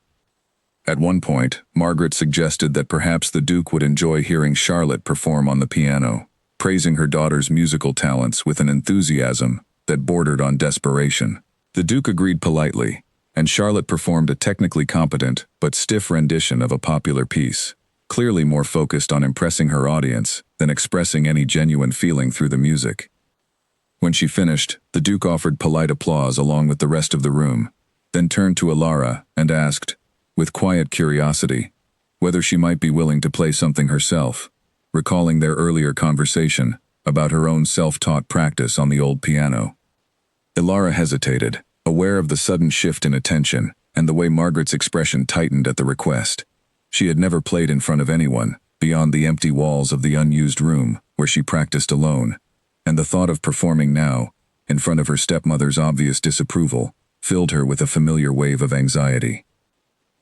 At one point, Margaret suggested that perhaps the Duke would enjoy hearing Charlotte perform on the piano, praising her daughter's musical talents with an enthusiasm that bordered on desperation. The Duke agreed politely, and Charlotte performed a technically competent but stiff rendition of a popular piece, clearly more focused on impressing her audience than expressing any genuine feeling through the music. When she finished, the Duke offered polite applause along with the rest of the room, then turned to Alara and asked, with quiet curiosity, whether she might be willing to play something herself, recalling their earlier conversation about her own self-taught practice on the old piano. Alara hesitated, aware of the sudden shift in attention and the way Margaret's expression tightened at the request. She had never played in front of anyone, beyond the empty walls of the unused room where she practiced alone, and the thought of performing now, in front of her stepmother's obvious disapproval, filled her with a familiar wave of anxiety.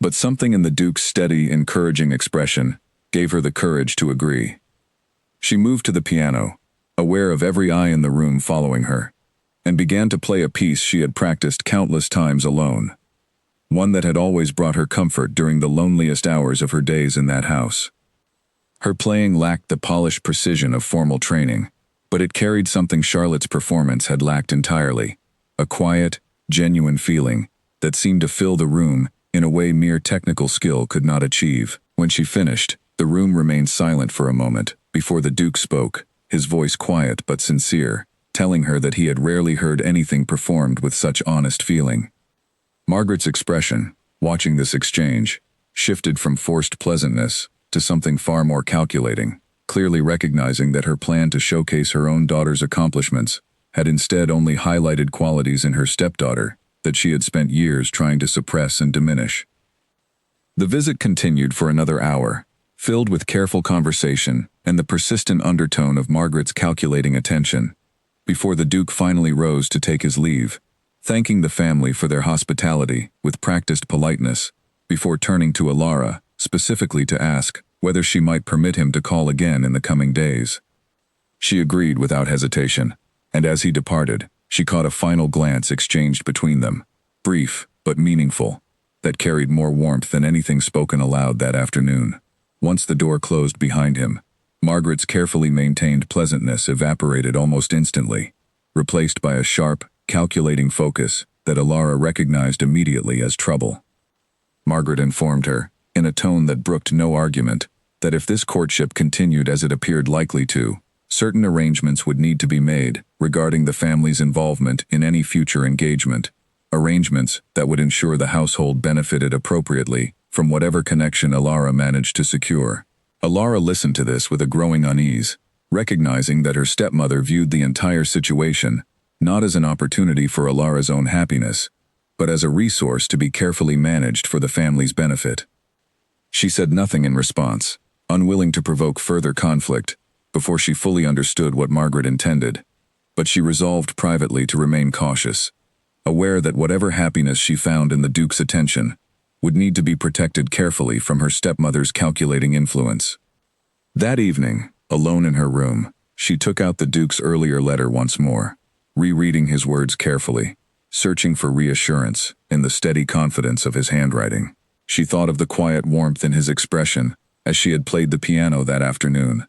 But something in the Duke's steady, encouraging expression gave her the courage to agree. She moved to the piano, aware of every eye in the room following her, and began to play a piece she had practiced countless times alone, one that had always brought her comfort during the loneliest hours of her days in that house. Her playing lacked the polished precision of formal training, but it carried something Charlotte's performance had lacked entirely, a quiet, genuine feeling that seemed to fill the room in a way mere technical skill could not achieve. When she finished, the room remained silent for a moment before the Duke spoke, his voice quiet but sincere, telling her that he had rarely heard anything performed with such honest feeling. Margaret's expression, watching this exchange, shifted from forced pleasantness to something far more calculating, clearly recognizing that her plan to showcase her own daughter's accomplishments had instead only highlighted qualities in her stepdaughter that she had spent years trying to suppress and diminish. The visit continued for another hour, filled with careful conversation and the persistent undertone of Margaret's calculating attention, before the Duke finally rose to take his leave, thanking the family for their hospitality with practiced politeness, before turning to Alara, specifically to ask whether she might permit him to call again in the coming days. She agreed without hesitation, and as he departed, she caught a final glance exchanged between them, brief but meaningful, that carried more warmth than anything spoken aloud that afternoon. Once the door closed behind him, Margaret's carefully maintained pleasantness evaporated almost instantly, replaced by a sharp, calculating focus that Alara recognized immediately as trouble. Margaret informed her, in a tone that brooked no argument, that if this courtship continued as it appeared likely to, certain arrangements would need to be made regarding the family's involvement in any future engagement, arrangements that would ensure the household benefited appropriately from whatever connection Alara managed to secure. Alara listened to this with a growing unease, recognizing that her stepmother viewed the entire situation not as an opportunity for Alara's own happiness, but as a resource to be carefully managed for the family's benefit. She said nothing in response, unwilling to provoke further conflict before she fully understood what Margaret intended, but she resolved privately to remain cautious, aware that whatever happiness she found in the Duke's attention would need to be protected carefully from her stepmother's calculating influence. That evening, alone in her room, she took out the Duke's earlier letter once more, rereading his words carefully, searching for reassurance in the steady confidence of his handwriting. She thought of the quiet warmth in his expression as she had played the piano that afternoon,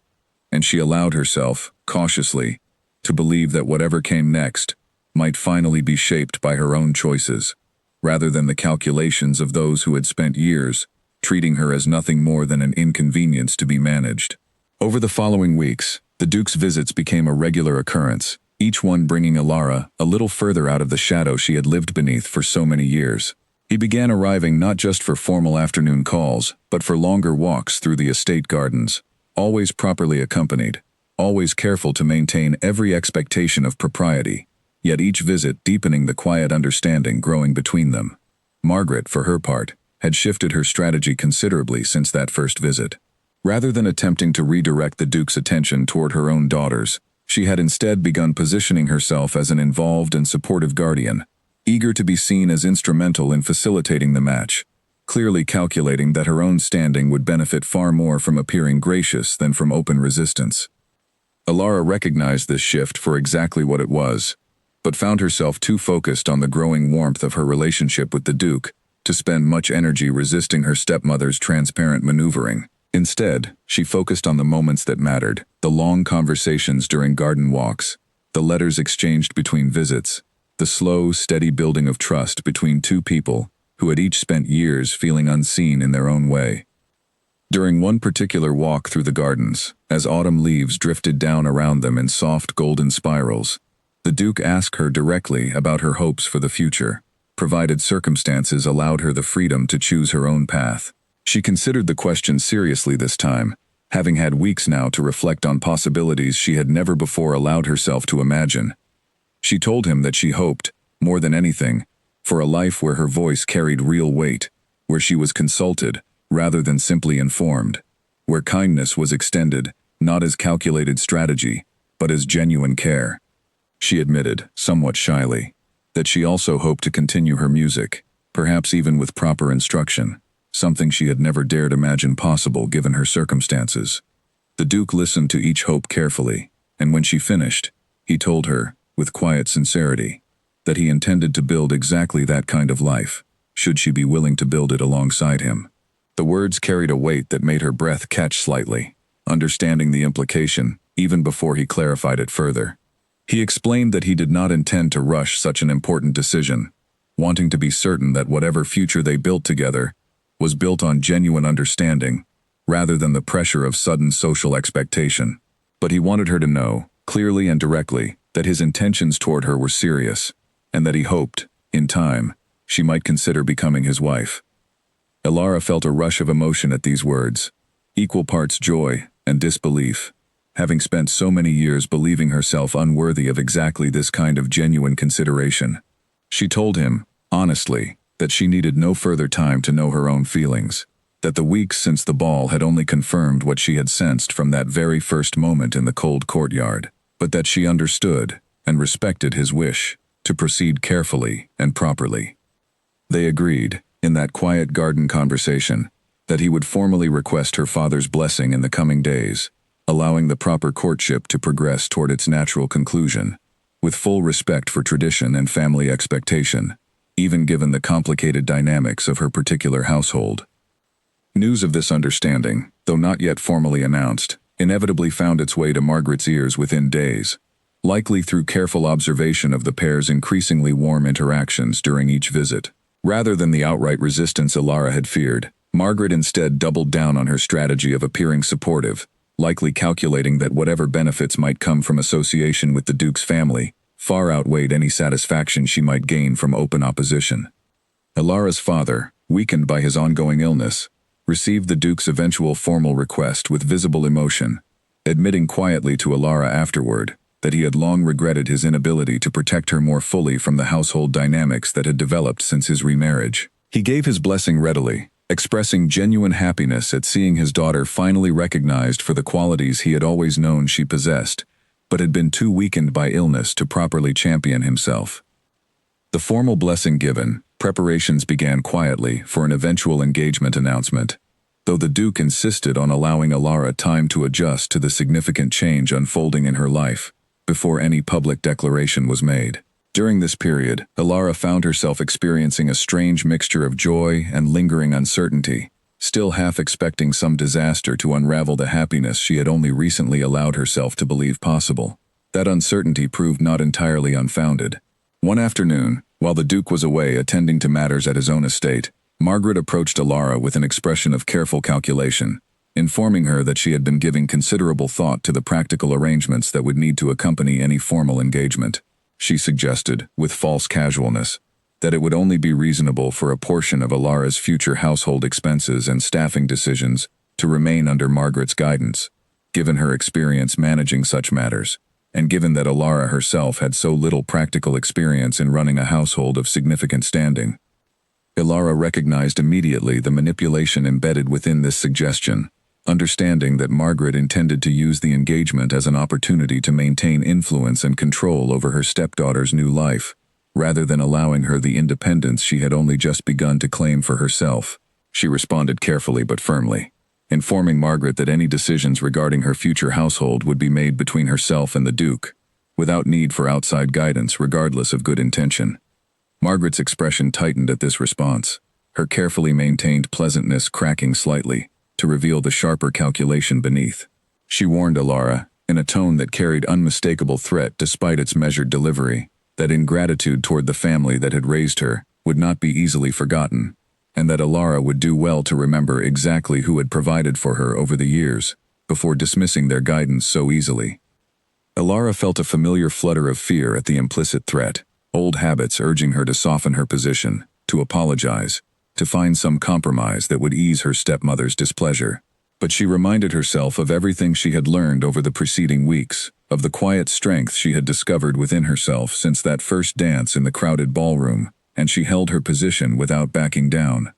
and she allowed herself, cautiously, to believe that whatever came next might finally be shaped by her own choices, rather than the calculations of those who had spent years treating her as nothing more than an inconvenience to be managed. Over the following weeks, the Duke's visits became a regular occurrence, each one bringing Alara a little further out of the shadow she had lived beneath for so many years. He began arriving not just for formal afternoon calls, but for longer walks through the estate gardens, always properly accompanied, always careful to maintain every expectation of propriety, yet each visit deepening the quiet understanding growing between them. Margaret, for her part, had shifted her strategy considerably since that first visit. Rather than attempting to redirect the Duke's attention toward her own daughters, she had instead begun positioning herself as an involved and supportive guardian, eager to be seen as instrumental in facilitating the match, clearly calculating that her own standing would benefit far more from appearing gracious than from open resistance. Alara recognized this shift for exactly what it was, but found herself too focused on the growing warmth of her relationship with the Duke to spend much energy resisting her stepmother's transparent maneuvering. Instead, she focused on the moments that mattered, the long conversations during garden walks, the letters exchanged between visits, the slow, steady building of trust between two people who had each spent years feeling unseen in their own way. During one particular walk through the gardens, as autumn leaves drifted down around them in soft golden spirals, the Duke asked her directly about her hopes for the future, provided circumstances allowed her the freedom to choose her own path. She considered the question seriously this time, having had weeks now to reflect on possibilities she had never before allowed herself to imagine. She told him that she hoped, more than anything, for a life where her voice carried real weight, where she was consulted rather than simply informed, where kindness was extended, not as calculated strategy, but as genuine care. She admitted, somewhat shyly, that she also hoped to continue her music, perhaps even with proper instruction, something she had never dared imagine possible given her circumstances. The Duke listened to each hope carefully, and when she finished, he told her, with quiet sincerity, that he intended to build exactly that kind of life, should she be willing to build it alongside him. The words carried a weight that made her breath catch slightly, understanding the implication even before he clarified it further. He explained that he did not intend to rush such an important decision, wanting to be certain that whatever future they built together was built on genuine understanding, rather than the pressure of sudden social expectation. But he wanted her to know, clearly and directly, that his intentions toward her were serious, and that he hoped, in time, she might consider becoming his wife. Alara felt a rush of emotion at these words, equal parts joy and disbelief, having spent so many years believing herself unworthy of exactly this kind of genuine consideration. She told him, honestly, that she needed no further time to know her own feelings, that the weeks since the ball had only confirmed what she had sensed from that very first moment in the cold courtyard, but that she understood and respected his wish to proceed carefully and properly. They agreed, in that quiet garden conversation, that he would formally request her father's blessing in the coming days, allowing the proper courtship to progress toward its natural conclusion, with full respect for tradition and family expectation, even given the complicated dynamics of her particular household. News of this understanding, though not yet formally announced, inevitably found its way to Margaret's ears within days, likely through careful observation of the pair's increasingly warm interactions during each visit. Rather than the outright resistance Alara had feared, Margaret instead doubled down on her strategy of appearing supportive, likely calculating that whatever benefits might come from association with the Duke's family far outweighed any satisfaction she might gain from open opposition. Alara's father, weakened by his ongoing illness, received the Duke's eventual formal request with visible emotion, admitting quietly to Alara afterward that he had long regretted his inability to protect her more fully from the household dynamics that had developed since his remarriage. He gave his blessing readily, expressing genuine happiness at seeing his daughter finally recognized for the qualities he had always known she possessed, but had been too weakened by illness to properly champion himself. The formal blessing given, preparations began quietly for an eventual engagement announcement, though the Duke insisted on allowing Alara time to adjust to the significant change unfolding in her life before any public declaration was made. During this period, Alara found herself experiencing a strange mixture of joy and lingering uncertainty, still half expecting some disaster to unravel the happiness she had only recently allowed herself to believe possible. That uncertainty proved not entirely unfounded. One afternoon, while the Duke was away attending to matters at his own estate, Margaret approached Alara with an expression of careful calculation, informing her that she had been giving considerable thought to the practical arrangements that would need to accompany any formal engagement. She suggested, with false casualness, that it would only be reasonable for a portion of Alara's future household expenses and staffing decisions to remain under Margaret's guidance, given her experience managing such matters, and given that Alara herself had so little practical experience in running a household of significant standing. Alara recognized immediately the manipulation embedded within this suggestion, understanding that Margaret intended to use the engagement as an opportunity to maintain influence and control over her stepdaughter's new life, rather than allowing her the independence she had only just begun to claim for herself. She responded carefully but firmly, informing Margaret that any decisions regarding her future household would be made between herself and the Duke, without need for outside guidance regardless of good intention. Margaret's expression tightened at this response, her carefully maintained pleasantness cracking slightly to reveal the sharper calculation beneath. She warned Alara, in a tone that carried unmistakable threat despite its measured delivery, that ingratitude toward the family that had raised her would not be easily forgotten, and that Alara would do well to remember exactly who had provided for her over the years, before dismissing their guidance so easily. Alara felt a familiar flutter of fear at the implicit threat, old habits urging her to soften her position, to apologize, to find some compromise that would ease her stepmother's displeasure. But she reminded herself of everything she had learned over the preceding weeks, of the quiet strength she had discovered within herself since that first dance in the crowded ballroom, and she held her position without backing down.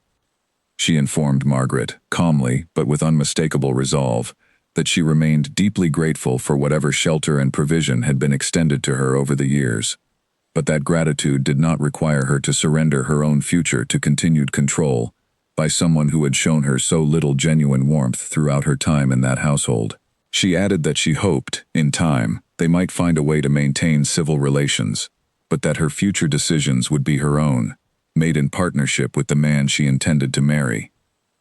She informed Margaret, calmly but with unmistakable resolve, that she remained deeply grateful for whatever shelter and provision had been extended to her over the years, but that gratitude did not require her to surrender her own future to continued control by someone who had shown her so little genuine warmth throughout her time in that household. She added that she hoped, in time, they might find a way to maintain civil relations, but that her future decisions would be her own, made in partnership with the man she intended to marry.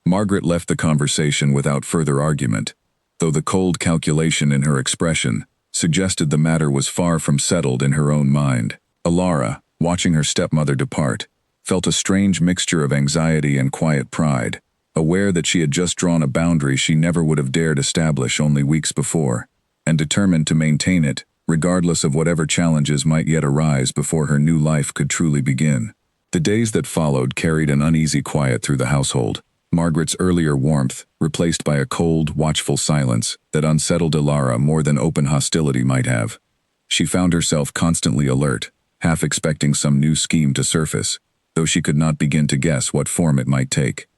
Margaret left the conversation without further argument, though the cold calculation in her expression suggested the matter was far from settled in her own mind. Alara, watching her stepmother depart, felt a strange mixture of anxiety and quiet pride, aware that she had just drawn a boundary she never would have dared establish only weeks before, and determined to maintain it, regardless of whatever challenges might yet arise before her new life could truly begin. The days that followed carried an uneasy quiet through the household, Margaret's earlier warmth replaced by a cold, watchful silence that unsettled Alara more than open hostility might have. She found herself constantly alert, half expecting some new scheme to surface, though she could not begin to guess what form it might take.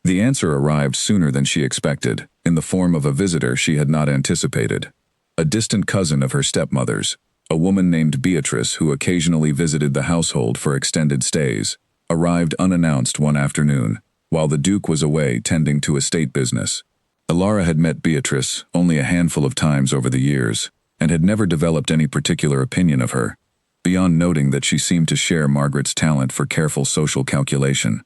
The answer arrived sooner than she expected, in the form of a visitor she had not anticipated. A distant cousin of her stepmother's, a woman named Beatrice who occasionally visited the household for extended stays, arrived unannounced one afternoon, while the Duke was away tending to estate business. Alara had met Beatrice only a handful of times over the years, and had never developed any particular opinion of her, beyond noting that she seemed to share Margaret's talent for careful social calculation.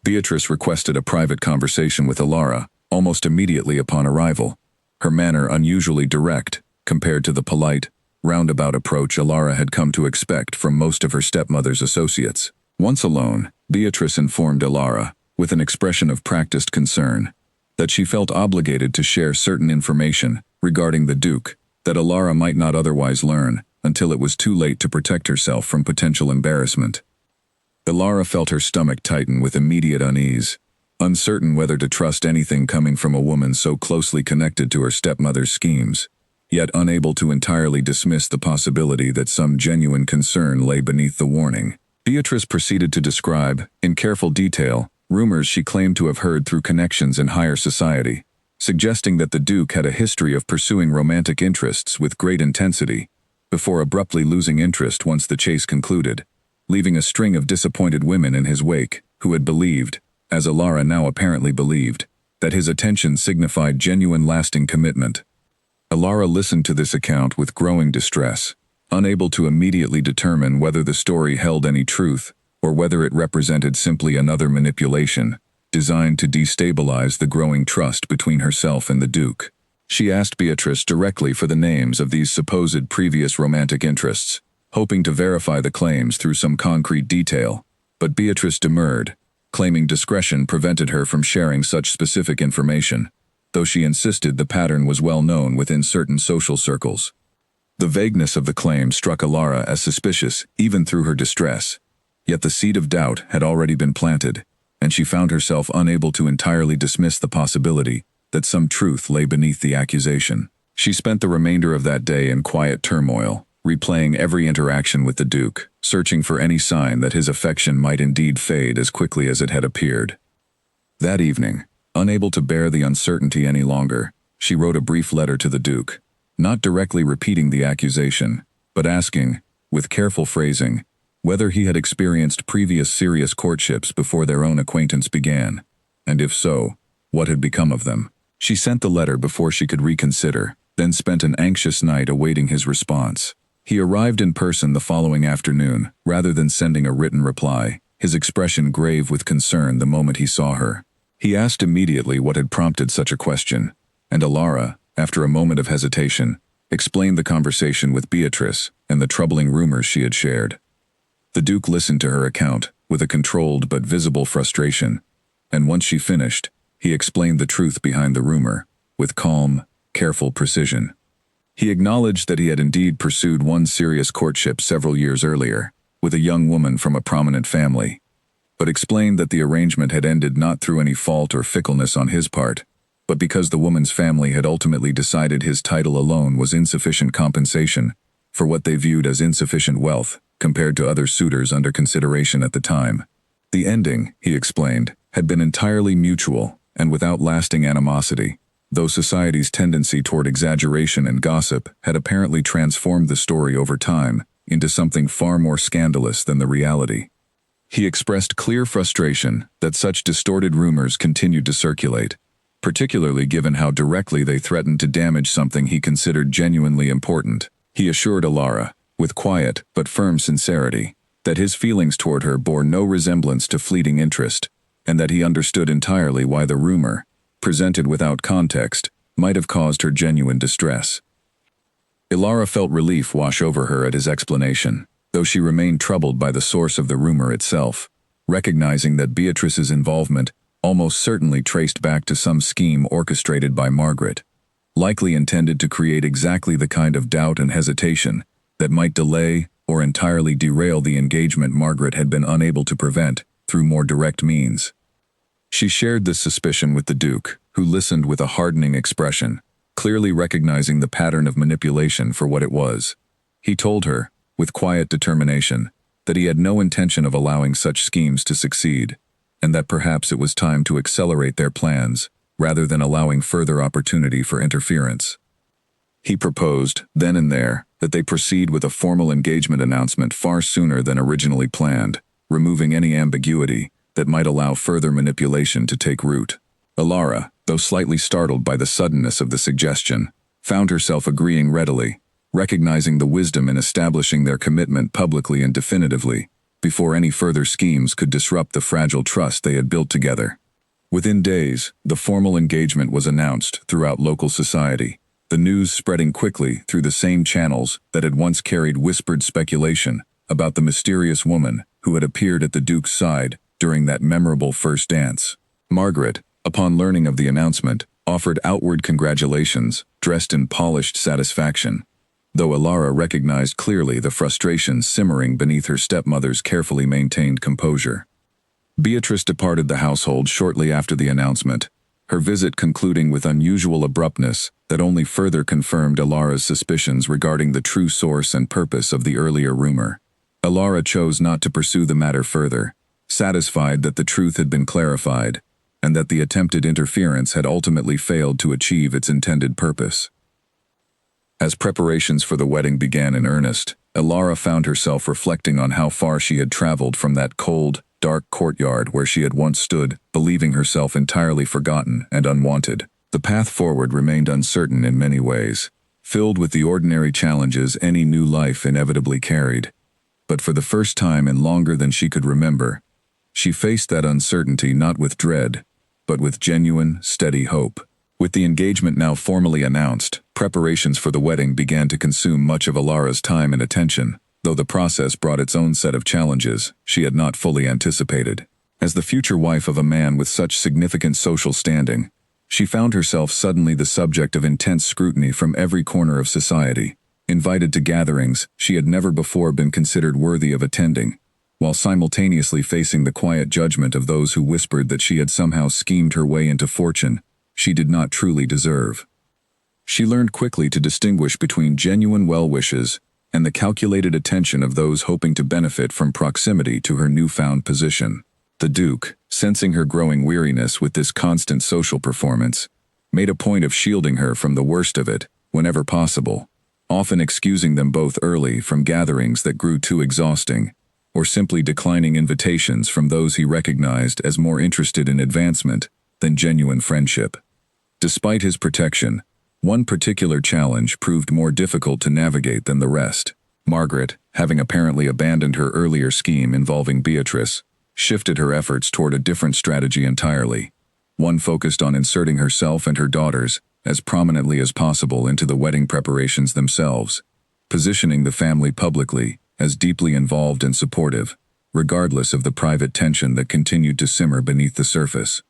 Beatrice requested a private conversation with Alara almost immediately upon arrival, her manner unusually direct compared to the polite, roundabout approach Alara had come to expect from most of her stepmother's associates. Once alone, Beatrice informed Alara, with an expression of practiced concern, that she felt obligated to share certain information regarding the Duke that Alara might not otherwise learn until it was too late to protect herself from potential embarrassment. Ilara felt her stomach tighten with immediate unease, uncertain whether to trust anything coming from a woman so closely connected to her stepmother's schemes, yet unable to entirely dismiss the possibility that some genuine concern lay beneath the warning. Beatrice proceeded to describe, in careful detail, rumors she claimed to have heard through connections in higher society, suggesting that the Duke had a history of pursuing romantic interests with great intensity, before abruptly losing interest once the chase concluded, leaving a string of disappointed women in his wake who had believed, as Ilara now apparently believed, that his attention signified genuine lasting commitment. Ilara listened to this account with growing distress, unable to immediately determine whether the story held any truth or whether it represented simply another manipulation designed to destabilize the growing trust between herself and the Duke. She asked Beatrice directly for the names of these supposed previous romantic interests, hoping to verify the claims through some concrete detail, but Beatrice demurred, claiming discretion prevented her from sharing such specific information, though she insisted the pattern was well known within certain social circles. The vagueness of the claim struck Ilara as suspicious even through her distress, yet the seed of doubt had already been planted, and she found herself unable to entirely dismiss the possibility that some truth lay beneath the accusation. She spent the remainder of that day in quiet turmoil, replaying every interaction with the Duke, searching for any sign that his affection might indeed fade as quickly as it had appeared. That evening, unable to bear the uncertainty any longer, she wrote a brief letter to the Duke, not directly repeating the accusation, but asking, with careful phrasing, whether he had experienced previous serious courtships before their own acquaintance began, and if so, what had become of them. She sent the letter before she could reconsider, then spent an anxious night awaiting his response. He arrived in person the following afternoon, rather than sending a written reply, his expression grave with concern the moment he saw her. He asked immediately what had prompted such a question, and Ilara, after a moment of hesitation, explained the conversation with Beatrice and the troubling rumors she had shared. The Duke listened to her account with a controlled but visible frustration, and once she finished, he explained the truth behind the rumor, with calm, careful precision. He acknowledged that he had indeed pursued one serious courtship several years earlier, with a young woman from a prominent family, but explained that the arrangement had ended not through any fault or fickleness on his part, but because the woman's family had ultimately decided his title alone was insufficient compensation for what they viewed as insufficient wealth compared to other suitors under consideration at the time. The ending, he explained, had been entirely mutual and without lasting animosity, though society's tendency toward exaggeration and gossip had apparently transformed the story over time into something far more scandalous than the reality. He expressed clear frustration that such distorted rumors continued to circulate, particularly given how directly they threatened to damage something he considered genuinely important. He assured Ilara, with quiet but firm sincerity, that his feelings toward her bore no resemblance to fleeting interest, and that he understood entirely why the rumor, presented without context, might have caused her genuine distress. Ilara felt relief wash over her at his explanation, though she remained troubled by the source of the rumor itself, recognizing that Beatrice's involvement almost certainly traced back to some scheme orchestrated by Margaret, likely intended to create exactly the kind of doubt and hesitation that might delay or entirely derail the engagement Margaret had been unable to prevent through more direct means. She shared this suspicion with the Duke, who listened with a hardening expression, clearly recognizing the pattern of manipulation for what it was. He told her, with quiet determination, that he had no intention of allowing such schemes to succeed, and that perhaps it was time to accelerate their plans, rather than allowing further opportunity for interference. He proposed, then and there, that they proceed with a formal engagement announcement far sooner than originally planned, removing any ambiguity that might allow further manipulation to take root. Ilara, though slightly startled by the suddenness of the suggestion, found herself agreeing readily, recognizing the wisdom in establishing their commitment publicly and definitively, before any further schemes could disrupt the fragile trust they had built together. Within days, the formal engagement was announced throughout local society, the news spreading quickly through the same channels that had once carried whispered speculation about the mysterious woman who had appeared at the Duke's side during that memorable first dance. Margaret, upon learning of the announcement, offered outward congratulations, dressed in polished satisfaction. though Alara recognized clearly the frustration simmering beneath her stepmother's carefully maintained composure. Beatrice departed the household shortly after the announcement, her visit concluding with unusual abruptness that only further confirmed Alara's suspicions regarding the true source and purpose of the earlier rumor. Alara chose not to pursue the matter further, satisfied that the truth had been clarified, and that the attempted interference had ultimately failed to achieve its intended purpose. As preparations for the wedding began in earnest, Alara found herself reflecting on how far she had traveled from that cold, dark courtyard where she had once stood, believing herself entirely forgotten and unwanted. The path forward remained uncertain in many ways, filled with the ordinary challenges any new life inevitably carried. But for the first time in longer than she could remember, she faced that uncertainty not with dread, but with genuine, steady hope. With the engagement now formally announced, preparations for the wedding began to consume much of Alara's time and attention, though the process brought its own set of challenges she had not fully anticipated. As the future wife of a man with such significant social standing, she found herself suddenly the subject of intense scrutiny from every corner of society, invited to gatherings she had never before been considered worthy of attending, while simultaneously facing the quiet judgment of those who whispered that she had somehow schemed her way into fortune she did not truly deserve. She learned quickly to distinguish between genuine well-wishes and the calculated attention of those hoping to benefit from proximity to her newfound position. The Duke, sensing her growing weariness with this constant social performance, made a point of shielding her from the worst of it whenever possible, often excusing them both early from gatherings that grew too exhausting, or simply declining invitations from those he recognized as more interested in advancement than genuine friendship. Despite his protection, one particular challenge proved more difficult to navigate than the rest. Margaret, having apparently abandoned her earlier scheme involving Beatrice, shifted her efforts toward a different strategy entirely, one focused on inserting herself and her daughters as prominently as possible into the wedding preparations themselves, positioning the family publicly as deeply involved and supportive, regardless of the private tension that continued to simmer beneath the surface.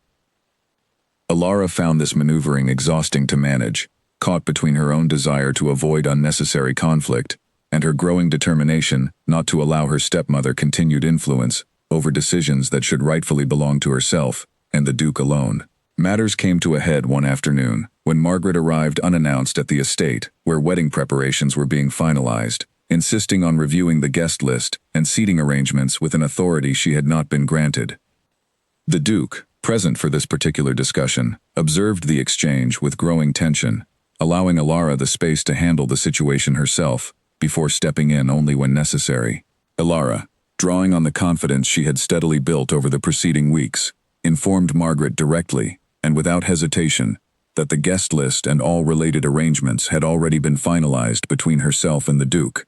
Alara found this maneuvering exhausting to manage, caught between her own desire to avoid unnecessary conflict and her growing determination not to allow her stepmother continued influence over decisions that should rightfully belong to herself and the Duke alone. Matters came to a head one afternoon when Margaret arrived unannounced at the estate where wedding preparations were being finalized, insisting on reviewing the guest list and seating arrangements with an authority she had not been granted. The Duke, present for this particular discussion, observed the exchange with growing tension, allowing Alara the space to handle the situation herself before stepping in only when necessary. Alara, drawing on the confidence she had steadily built over the preceding weeks, informed Margaret directly and without hesitation that the guest list and all related arrangements had already been finalized between herself and the Duke,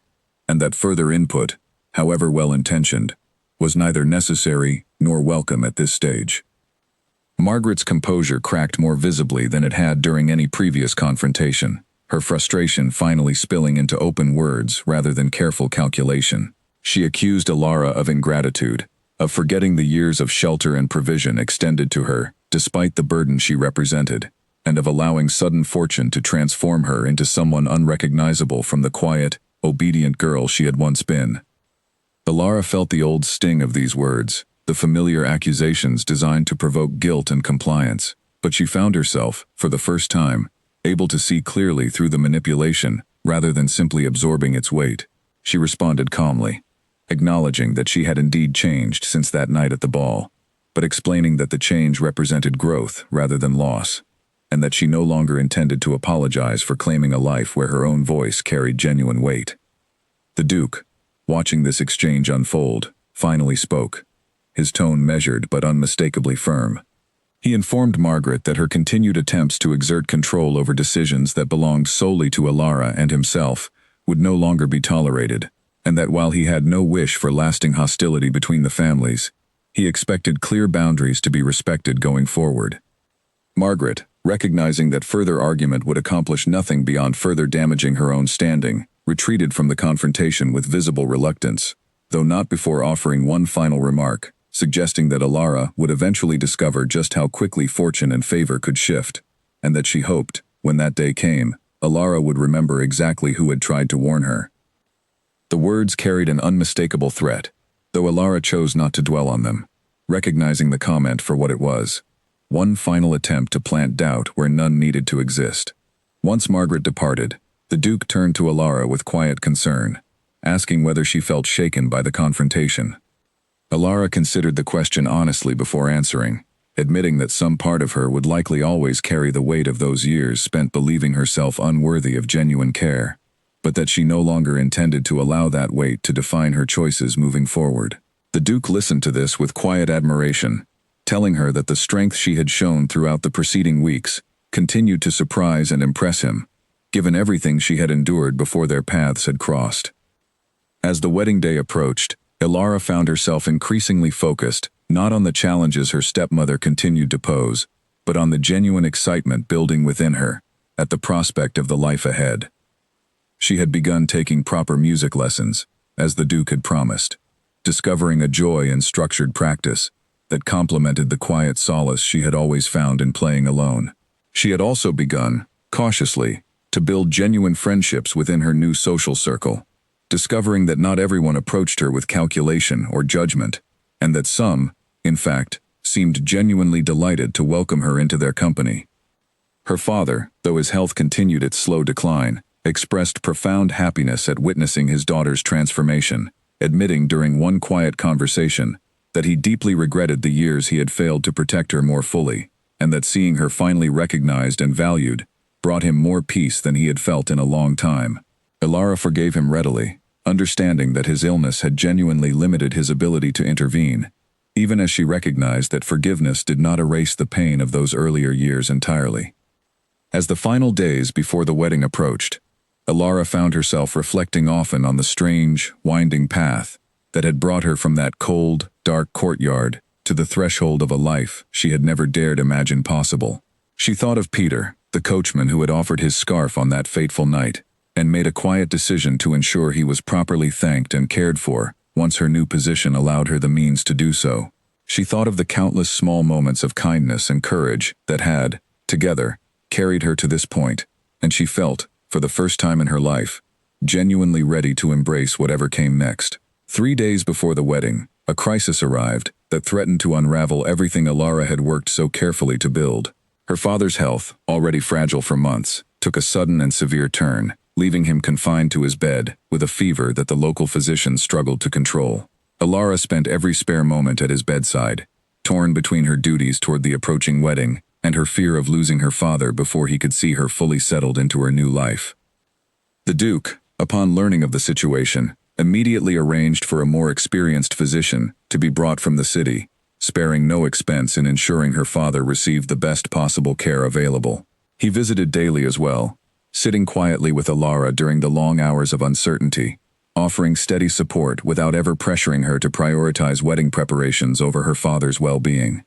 and that further input, however well-intentioned, was neither necessary nor welcome at this stage. Margaret's composure cracked more visibly than it had during any previous confrontation, her frustration finally spilling into open words rather than careful calculation. She accused Alara of ingratitude, of forgetting the years of shelter and provision extended to her despite the burden she represented, and of allowing sudden fortune to transform her into someone unrecognizable from the quiet, obedient girl she had once been. Alara felt the old sting of these words, the familiar accusations designed to provoke guilt and compliance, but she found herself, for the first time, able to see clearly through the manipulation rather than simply absorbing its weight. She responded calmly, acknowledging that she had indeed changed since that night at the ball, but explaining that the change represented growth rather than loss, and that she no longer intended to apologize for claiming a life where her own voice carried genuine weight. The Duke, watching this exchange unfold, finally spoke, his tone measured but unmistakably firm. He informed Margaret that her continued attempts to exert control over decisions that belonged solely to Alara and himself would no longer be tolerated, and that while he had no wish for lasting hostility between the families, he expected clear boundaries to be respected going forward. Margaret, recognizing that further argument would accomplish nothing beyond further damaging her own standing, retreated from the confrontation with visible reluctance, though not before offering one final remark, suggesting that Alara would eventually discover just how quickly fortune and favor could shift, and that she hoped, when that day came, Alara would remember exactly who had tried to warn her. The words carried an unmistakable threat, though Alara chose not to dwell on them, recognizing the comment for what it was. One final attempt to plant doubt where none needed to exist. Once Margaret departed, the Duke turned to Alara with quiet concern, asking whether she felt shaken by the confrontation. Alara considered the question honestly before answering, admitting that some part of her would likely always carry the weight of those years spent believing herself unworthy of genuine care, but that she no longer intended to allow that weight to define her choices moving forward. The Duke listened to this with quiet admiration, telling her that the strength she had shown throughout the preceding weeks continued to surprise and impress him, given everything she had endured before their paths had crossed. As the wedding day approached, Alara found herself increasingly focused, not on the challenges her stepmother continued to pose, but on the genuine excitement building within her, at the prospect of the life ahead. She had begun taking proper music lessons, as the Duke had promised, discovering a joy in structured practice that complemented the quiet solace she had always found in playing alone. She had also begun, cautiously, to build genuine friendships within her new social circle, discovering that not everyone approached her with calculation or judgment, and that some, in fact, seemed genuinely delighted to welcome her into their company. Her father, though his health continued its slow decline, expressed profound happiness at witnessing his daughter's transformation, admitting during one quiet conversation that he deeply regretted the years he had failed to protect her more fully, and that seeing her finally recognized and valued brought him more peace than he had felt in a long time. Alara forgave him readily, understanding that his illness had genuinely limited his ability to intervene, even as she recognized that forgiveness did not erase the pain of those earlier years entirely. As the final days before the wedding approached, Alara found herself reflecting often on the strange, winding path that had brought her from that cold, dark courtyard to the threshold of a life she had never dared imagine possible. She thought of Peter, the coachman who had offered his scarf on that fateful night, and made a quiet decision to ensure he was properly thanked and cared for once her new position allowed her the means to do so. She thought of the countless small moments of kindness and courage that had, together, carried her to this point, and she felt, for the first time in her life, genuinely ready to embrace whatever came next. 3 days before the wedding, a crisis arrived that threatened to unravel everything Alara had worked so carefully to build. Her father's health, already fragile for months, took a sudden and severe turn, leaving him confined to his bed with a fever that the local physicians struggled to control. Alara spent every spare moment at his bedside, torn between her duties toward the approaching wedding and her fear of losing her father before he could see her fully settled into her new life. The Duke, upon learning of the situation, immediately arranged for a more experienced physician to be brought from the city, sparing no expense in ensuring her father received the best possible care available. He visited daily as well, sitting quietly with Alara during the long hours of uncertainty, offering steady support without ever pressuring her to prioritize wedding preparations over her father's well-being.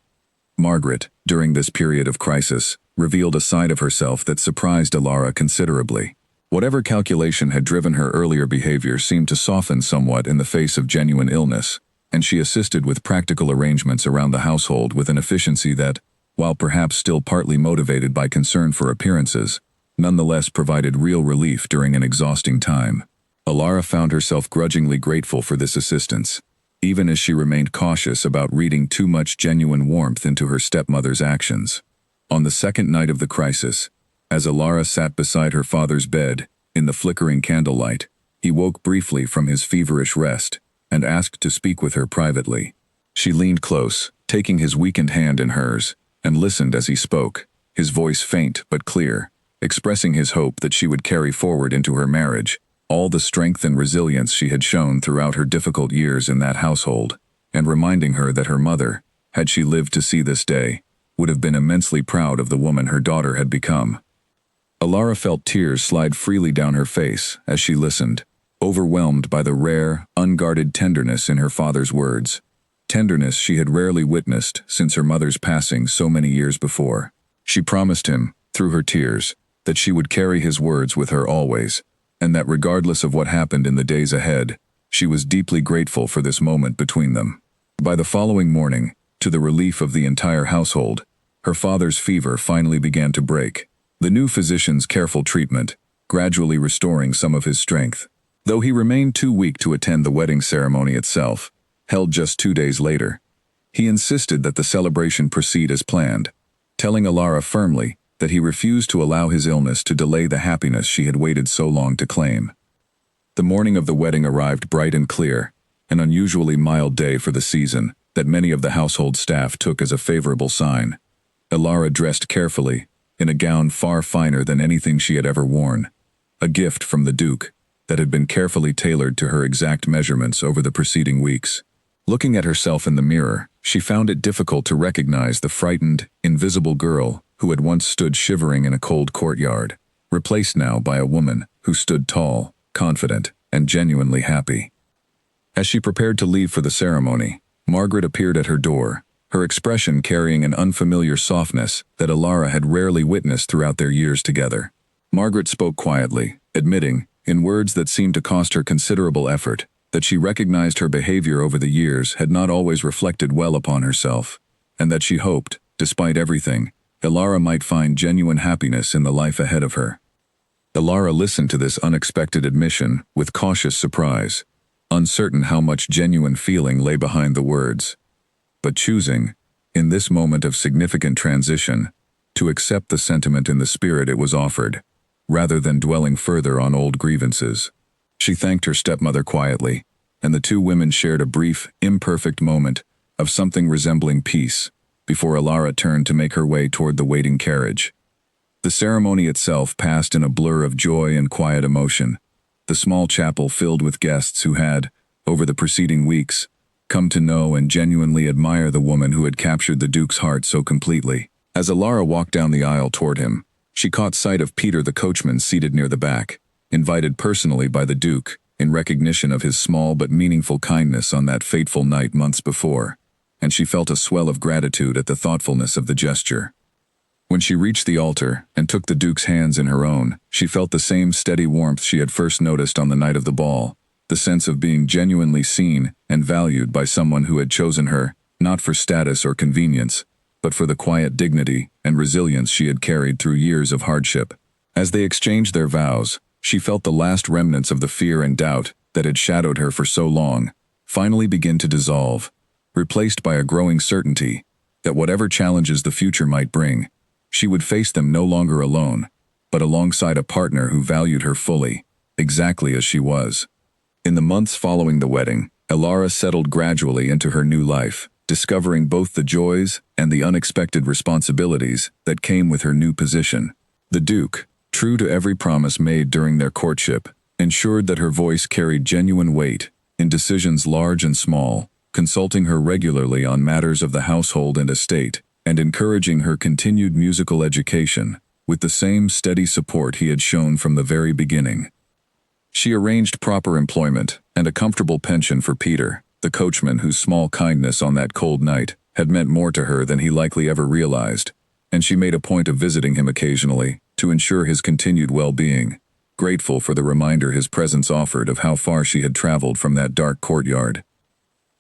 Margaret, during this period of crisis, revealed a side of herself that surprised Alara considerably. Whatever calculation had driven her earlier behavior seemed to soften somewhat in the face of genuine illness, and she assisted with practical arrangements around the household with an efficiency that, while perhaps still partly motivated by concern for appearances, nonetheless provided real relief during an exhausting time. Alara found herself grudgingly grateful for this assistance, even as she remained cautious about reading too much genuine warmth into her stepmother's actions. On the second night of the crisis, as Alara sat beside her father's bed, in the flickering candlelight, he woke briefly from his feverish rest and asked to speak with her privately. She leaned close, taking his weakened hand in hers, and listened as he spoke, his voice faint but clear, expressing his hope that she would carry forward into her marriage all the strength and resilience she had shown throughout her difficult years in that household, and reminding her that her mother, had she lived to see this day, would have been immensely proud of the woman her daughter had become. Alara felt tears slide freely down her face as she listened, overwhelmed by the rare, unguarded tenderness in her father's words, tenderness she had rarely witnessed since her mother's passing so many years before. She promised him, through her tears, that she would carry his words with her always, and that regardless of what happened in the days ahead, she was deeply grateful for this moment between them. By the following morning, to the relief of the entire household, her father's fever finally began to break. The new physician's careful treatment, gradually restoring some of his strength. Though he remained too weak to attend the wedding ceremony itself, held just 2 days later, he insisted that the celebration proceed as planned, telling Alara firmly that he refused to allow his illness to delay the happiness she had waited so long to claim. The morning of the wedding arrived bright and clear, an unusually mild day for the season that many of the household staff took as a favorable sign. Alara dressed carefully, in a gown far finer than anything she had ever worn, a gift from the Duke that had been carefully tailored to her exact measurements over the preceding weeks. Looking at herself in the mirror, she found it difficult to recognize the frightened, invisible girl who had once stood shivering in a cold courtyard, replaced now by a woman who stood tall, confident, and genuinely happy. As she prepared to leave for the ceremony, Margaret appeared at her door, her expression carrying an unfamiliar softness that Alara had rarely witnessed throughout their years together. Margaret spoke quietly, admitting, in words that seemed to cost her considerable effort, that she recognized her behavior over the years had not always reflected well upon herself, and that she hoped, despite everything, Alara might find genuine happiness in the life ahead of her. Alara listened to this unexpected admission with cautious surprise, uncertain how much genuine feeling lay behind the words, but choosing, in this moment of significant transition, to accept the sentiment in the spirit it was offered, rather than dwelling further on old grievances. She thanked her stepmother quietly, and the two women shared a brief, imperfect moment of something resembling peace before Alara turned to make her way toward the waiting carriage. The ceremony itself passed in a blur of joy and quiet emotion, the small chapel filled with guests who had, over the preceding weeks, come to know and genuinely admire the woman who had captured the Duke's heart so completely. As Alara walked down the aisle toward him, she caught sight of Peter the coachman seated near the back, invited personally by the Duke in recognition of his small but meaningful kindness on that fateful night months before, and she felt a swell of gratitude at the thoughtfulness of the gesture. When she reached the altar and took the Duke's hands in her own, she felt the same steady warmth she had first noticed on the night of the ball, the sense of being genuinely seen and valued by someone who had chosen her, not for status or convenience, but for the quiet dignity and resilience she had carried through years of hardship. As they exchanged their vows, she felt the last remnants of the fear and doubt that had shadowed her for so long finally begin to dissolve, replaced by a growing certainty that whatever challenges the future might bring, she would face them no longer alone, but alongside a partner who valued her fully, exactly as she was. In the months following the wedding, Alara settled gradually into her new life, discovering both the joys and the unexpected responsibilities that came with her new position. The Duke, true to every promise made during their courtship, ensured that her voice carried genuine weight in decisions large and small, consulting her regularly on matters of the household and estate, and encouraging her continued musical education with the same steady support he had shown from the very beginning. She arranged proper employment and a comfortable pension for Peter, the coachman whose small kindness on that cold night had meant more to her than he likely ever realized, and she made a point of visiting him occasionally to ensure his continued well-being, grateful for the reminder his presence offered of how far she had traveled from that dark courtyard.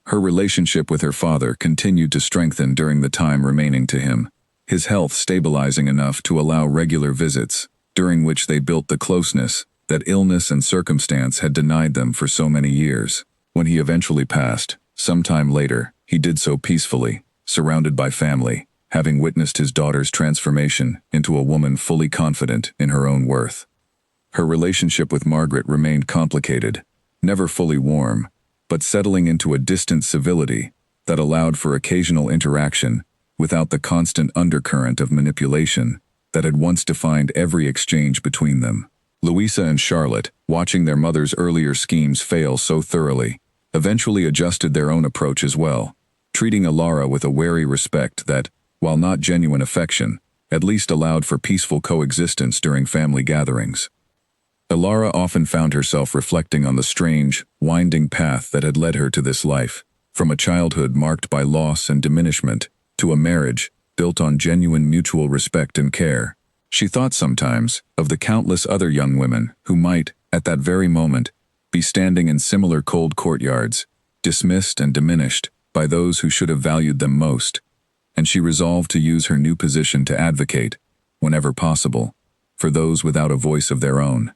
Her relationship with her father continued to strengthen during the time remaining to him, his health stabilizing enough to allow regular visits, during which they built the closeness that illness and circumstance had denied them for so many years. When he eventually passed, some time later, he did so peacefully, surrounded by family, having witnessed his daughter's transformation into a woman fully confident in her own worth. Her relationship with Margaret remained complicated, never fully warm, but settling into a distant civility that allowed for occasional interaction without the constant undercurrent of manipulation that had once defined every exchange between them. Louisa and Charlotte, watching their mother's earlier schemes fail so thoroughly, eventually adjusted their own approach as well, treating Alara with a wary respect that, while not genuine affection, at least allowed for peaceful coexistence during family gatherings. Alara often found herself reflecting on the strange, winding path that had led her to this life, from a childhood marked by loss and diminishment to a marriage built on genuine mutual respect and care. She thought sometimes of the countless other young women who might, at that very moment, be standing in similar cold courtyards, dismissed and diminished by those who should have valued them most, and she resolved to use her new position to advocate, whenever possible, for those without a voice of their own.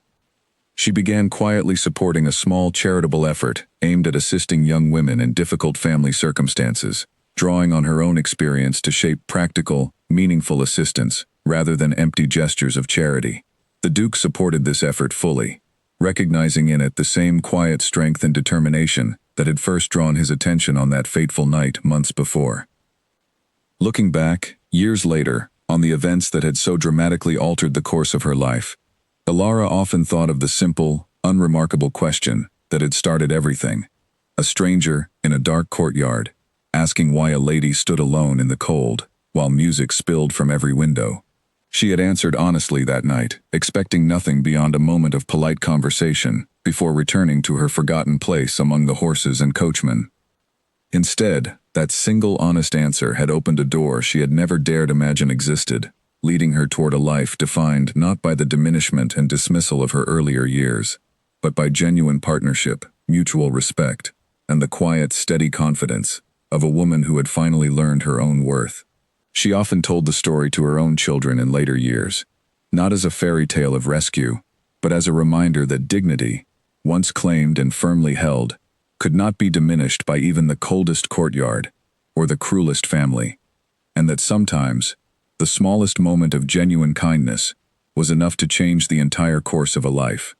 She began quietly supporting a small charitable effort aimed at assisting young women in difficult family circumstances, drawing on her own experience to shape practical, meaningful assistance rather than empty gestures of charity. The Duke supported this effort fully, recognizing in it the same quiet strength and determination that had first drawn his attention on that fateful night months before. Looking back, years later, on the events that had so dramatically altered the course of her life, Ilara often thought of the simple, unremarkable question that had started everything. A stranger, in a dark courtyard, asking why a lady stood alone in the cold, while music spilled from every window. She had answered honestly that night, expecting nothing beyond a moment of polite conversation, before returning to her forgotten place among the horses and coachmen. Instead, that single honest answer had opened a door she had never dared imagine existed, leading her toward a life defined not by the diminishment and dismissal of her earlier years, but by genuine partnership, mutual respect, and the quiet, steady confidence of a woman who had finally learned her own worth. She often told the story to her own children in later years, not as a fairy tale of rescue, but as a reminder that dignity, once claimed and firmly held, could not be diminished by even the coldest courtyard or the cruelest family, and that sometimes the smallest moment of genuine kindness was enough to change the entire course of a life.